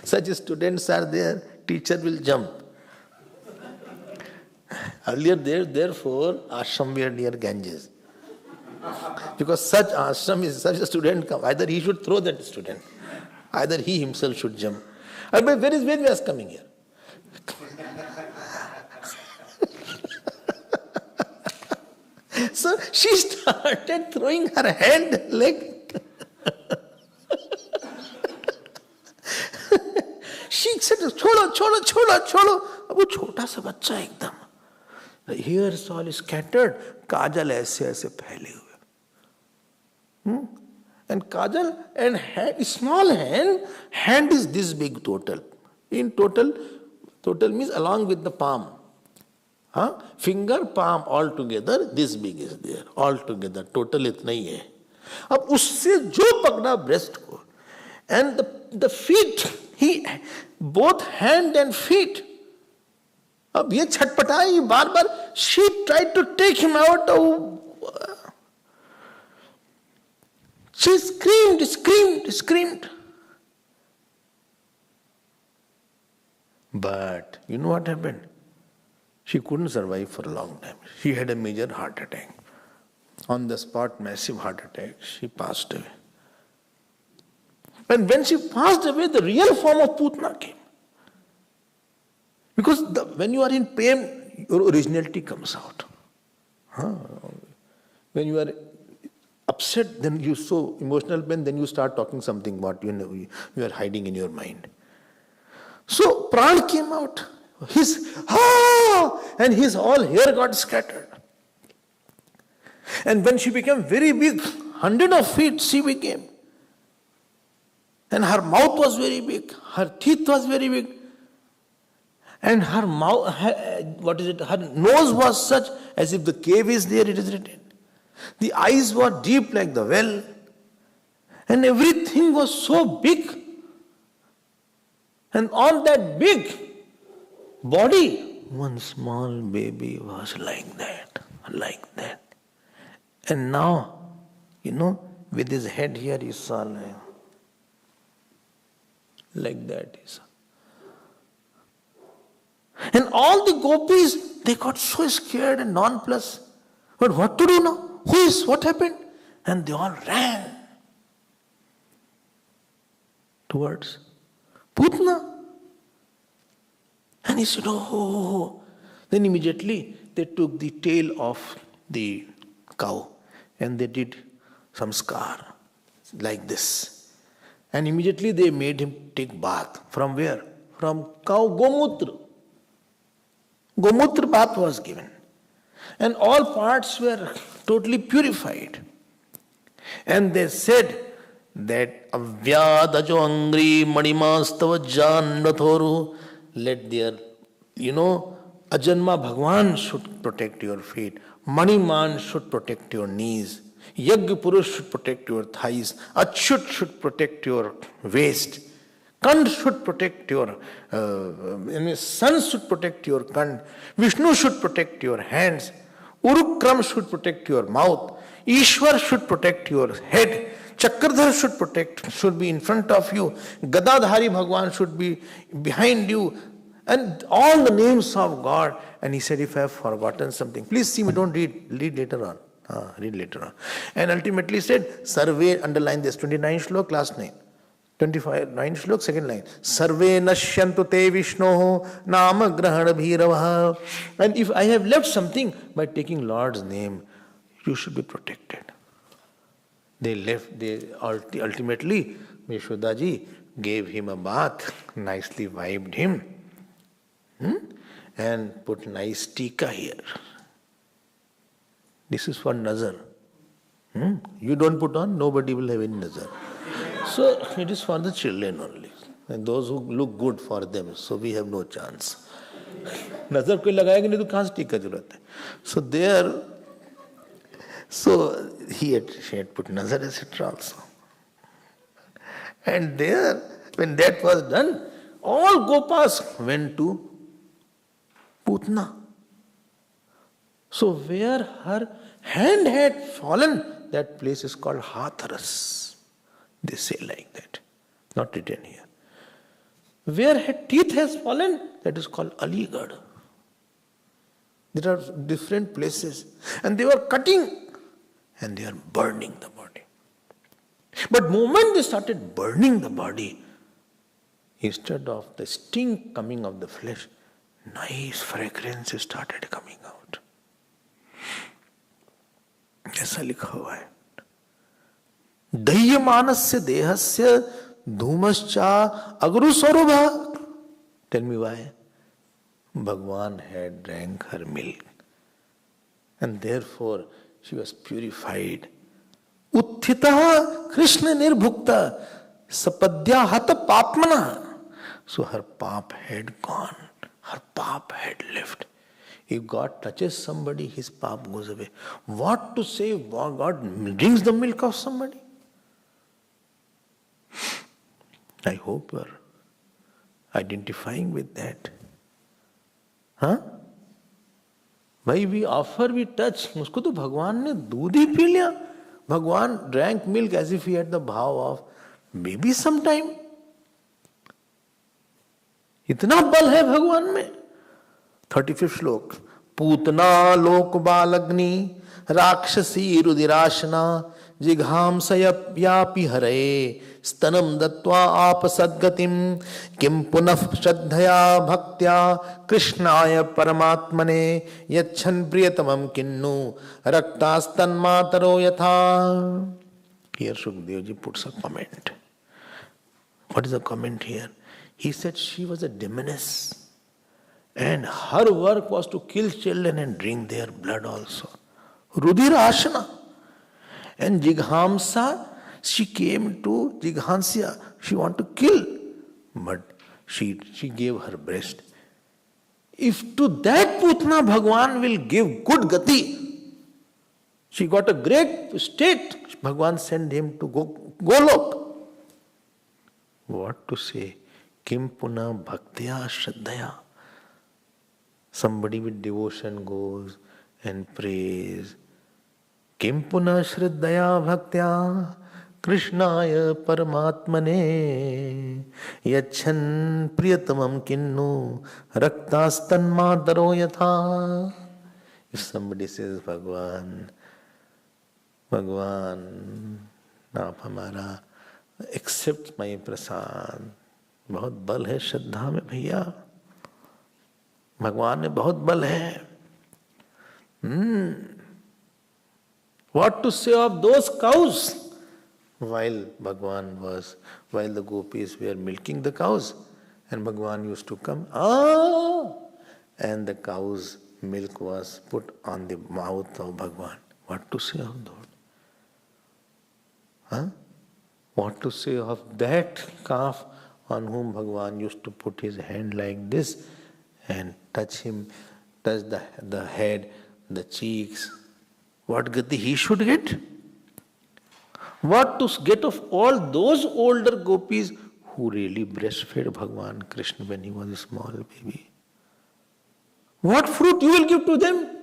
such students are there, teacher will jump. Earlier therefore ashram were near Ganges. Because such ashram is such a student come, either he should throw that student, either he himself should jump. But where is Vedvyas coming here? So she started throwing her hand, leg. She said, छोड़ो. अब वो छोटा सा बच्चा एकदम. The hairs all scattered, kajal ऐसे फैले हुए. And kajal and hand, small hand is this big total. In total means along with the palm. Finger, palm all together, this big is there. All together, total इतना ही है. अब उससे जो पकड़ा breast को, and the feet, both hand and feet. अब ये छटपटाई बार, she tried to take him out. She screamed. But you know what happened? She couldn't survive for a long time. She had a major heart attack. On the spot, massive heart attack. She passed away. And when she passed away, the real form of Putna came. Because when you are in pain, your originality comes out. When you are upset, then you so emotional pain, then you start talking something what you are hiding in your mind. So Pran came out. And his all hair got scattered. And when she became very big, 100 of feet she became. And her mouth was very big, her teeth was very big. And her mouth, her nose was such as if the cave is there, it is written. The eyes were deep like the well. And everything was so big. And on that big body, one small baby was like that. And now, with his head here, he saw like that. He saw. And all the gopis, they got so scared and nonplussed. But what to do now? What happened? And they all ran towards Putna. And he said, oh. Then immediately they took the tail of the cow and they did some scar like this. And immediately they made him take bath. From where? From cow Gomutra. Gomutra bath was given. And all parts were totally purified. And they said that Avyadajo Angri Manimastava Jannathoru, let their, Ajanma Bhagwan should protect your feet. Maniman should protect your knees. Yajna Purush should protect your thighs. Achyut should protect your waist. Kand should protect your, sun should protect your kand. Vishnu should protect your hands. Urukram should protect your mouth. Ishwar should protect your head. Chakradhar should be in front of you. Gadadhari Bhagwan should be behind you. And all the names of God. And he said, if I have forgotten something, please see me, don't read later on. Read later on. And ultimately said, Sarve, underline this, 29 shlok, last 9. 25, 9 shlok, second line. Sarve nashyantu te Vishnoho nama grahana bhiravaha. And if I have left something, by taking Lord's name, you should be protected. Ultimately, Yashodaji gave him a bath, nicely wiped him, and put nice tika here. This is for nazar. You don't put on, nobody will have any nazar. So it is for the children only. And those who look good for them. So we have no chance. Nazar koi lagayega nahi to kahan se tika zarurat hai. So she had put nazar, etc. also. And there, when that was done, all Gopas went to Putna. So where her hand had fallen, that place is called Hatharas. They say like that. Not written here. Where her teeth has fallen, that is called Aligarh. There are different places. And they were cutting and they are burning the body. But moment they started burning the body, instead of the stink coming of the flesh, nice fragrance started coming out. ऐसा लिखा हुआ है. दह्यमानस्य देहस्य धूमश्चा अग्रुस्वरूपः. Tell me why? Bhagwan had drank her milk. And therefore she was purified. Utthitaha Krishna nirbhukta sapadya hata papmana. So her pap had gone. Her pap had left. If God touches somebody, his pap goes away. What to say? God drinks the milk of somebody? I hope you are identifying with that. भाई we offer, we touch. उसको तो भगवान ने दूध ही P लिया. भगवान drank milk as if he had the bhav of maybe sometime. इतना बल है भगवान में। 35 श्लोक। पूतना लोक बालग्नि राक्षसी रुदिराशना जिघांसयव्यापि हरे स्तनम दत्वा आप सद्गतिम किम पुनः श्रद्धया भक्त्या कृष्णाय परमात्मने यच्छन प्रियतमम किन्नु रक्तास्तन्मातरो यथा। Here Shukdev ji puts a comment. What is the comment here? He said she was a demoness and her work was to kill children and drink their blood also. Rudira Ashana. And Jighamsa, she came to Jighansya, she wanted to kill, but she gave her breast. If to that Putna Bhagwan will give good gati, she got a great state, Bhagwan sent him to Golok. What to say? Kim Puna Bhaktya Shraddhaya. Somebody with devotion goes and prays. Kim Puna Shraddhaya Bhaktya Krishnaya Paramatmane Yachan Priyatamam Kinnu Raktastan Madaro Yatha. If somebody says, Bhagwan, आप हमारा accept माई प्रसाद, बहुत बल है श्रद्धा में भैया, भगवान में बहुत बल है. What to say of those cows? While the gopis were milking the cows, and Bhagwan used to come, and the cow's milk was put on the mouth of Bhagwan. What to say of that? What to say of that calf on whom Bhagwan used to put his hand like this and touch the head, the cheeks? What gati he should get? What to get of all those older gopis who really breastfed Bhagwan Krishna when he was a small baby? What fruit you will give to them?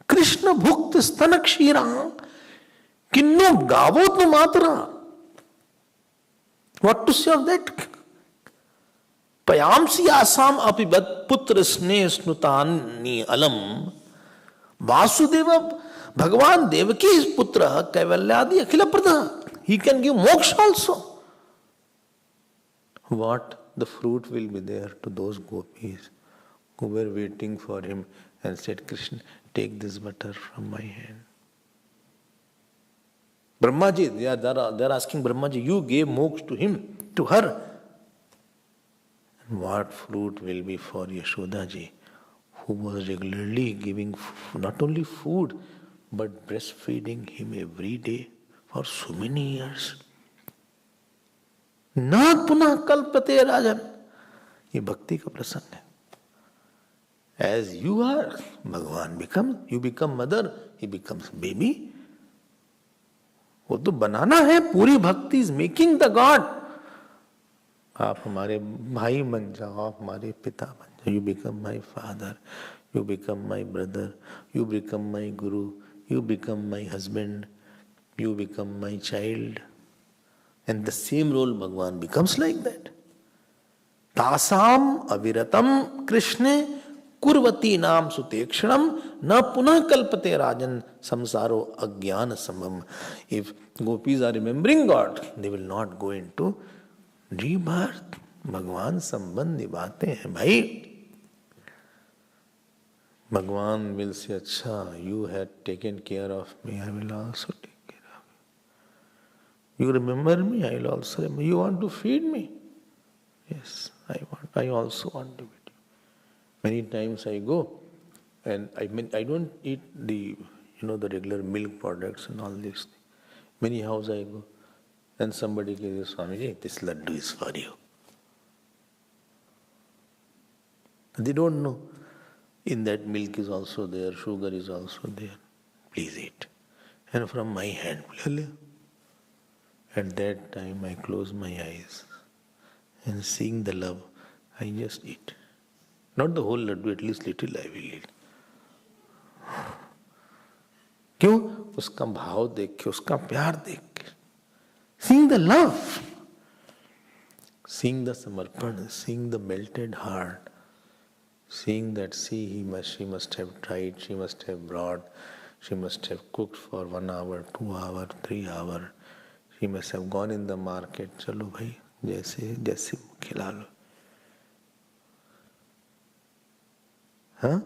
Krishna bhukta stanakshira kinno gavotma matra. What to say of that? Payamsi asam apibat putra sne snutani alam Vasudeva Bhagavan Devaki is putra Kaivalyadi Akhila Pradha. He can give moksha also. What the fruit will be there to those gopis who were waiting for him and said, Krishna, take this butter from my hand. Brahmaji, they are asking Brahmaji, you gave moksha to him, to her. And what fruit will be for Yashodaji, who was regularly giving not only food, but breastfeeding him every day for so many years. Na punah kalpate rajan. ये भक्ति का प्रसंग है. As you are, Bhagavan you become mother, he becomes baby. वो तो बनाना है, पूरी भक्ति is making the God. आप हमारे भाई बन जाओ, आप हमारे पिता बन जाओ. You become my father, you become my brother, you become my guru, you become my husband, you become my child. And the same role Bhagavan becomes like that. Tasam aviratam Krishne kurvati nam sutekshanam na punah kalpate rajan samsaro agyana samam. If gopis are remembering God, they will not go into rebirth. Bhagwan sambandhi baatein hai bhai. Bhagwan will say, Acha, you had taken care of me, I will also take care of you. You remember me, I will also remember. You want to feed me? Yes, I also want to feed you. Many times I go and I don't eat the regular milk products and all these things. Many houses I go and somebody says, Swamiji, this laddu is for you. They don't know. In that milk is also there, sugar is also there. Please eat. And from my hand, at that time I close my eyes and seeing the love, I just eat. Not the whole laddu, at least little I will eat. क्यों? उसका भाव देख के, उसका प्यार देख के. Seeing the love. Seeing the samarpan, seeing the melted heart, seeing that, she must have tried, she must have brought, she must have cooked for 1 hour, 2 hour, 3 hour. She must have gone in the market. चलो भाई, जैसे खिला लो. हाँ?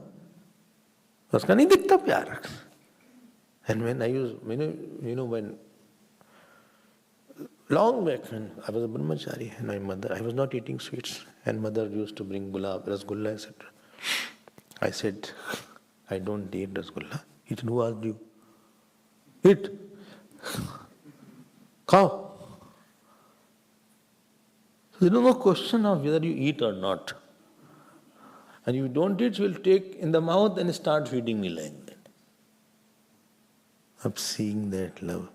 उसका नहीं दिखता प्यार. And when I used, when long back when I was a brahmachari and my mother, I was not eating sweets, and mother used to bring gulab, rasgulla, etc. I said, I don't eat rasgulla. He said, who asked you? Eat. Khao. So there is no question of whether you eat or not. And if you don't eat, she will take in the mouth and start feeding me like that. I'm seeing that love.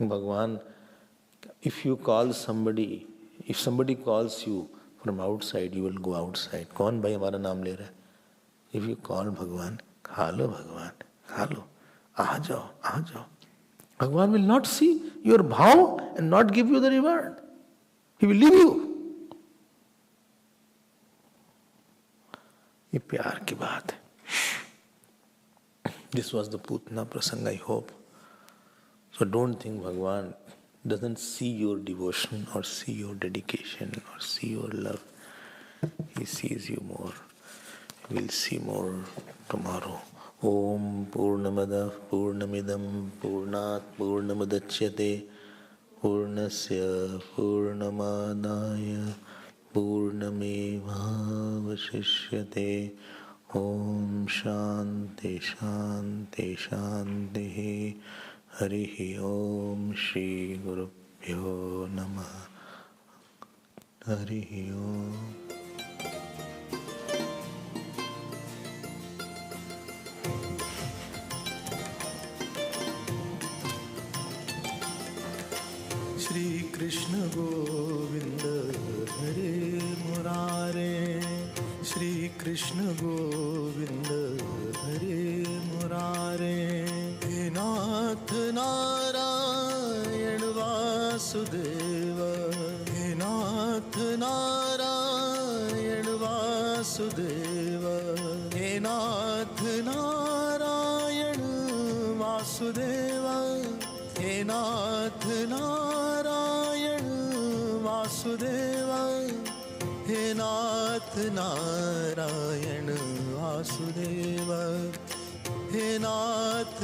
Bhagavan, if you call somebody, if somebody calls you from outside, you will go outside. कौन भाई हमारा नाम ले रहा है? If you call Bhagavan, खा लो भगवान, खा लो, आ जाओ, आ जाओ. Bhagavan will not see your bhav and not give you the reward. He will leave you. ये प्यार की बात है. This was the Putna prasang, I hope. So don't think Bhagavan doesn't see your devotion or see your dedication or see your love. He sees you more. We'll see more tomorrow. Om Purnamada Purnamidam Purnat Purnamadachyate Purnasya Purnamadaya Purnamevavashishyate. Om Shanti Shanti Shanti. Harihi Om Shri Gurubhyo Namah. Harihi Om. Shri Krishna Govinda Hare Murare. Shri Krishna Govinda Hare Murare. He Nath Narayan Vasudeva. He Nath Narayan Vasudeva. He Nath Narayan Vasudeva. He Nath Narayan Vasudeva. He Nath Narayan Vasudeva. He Nath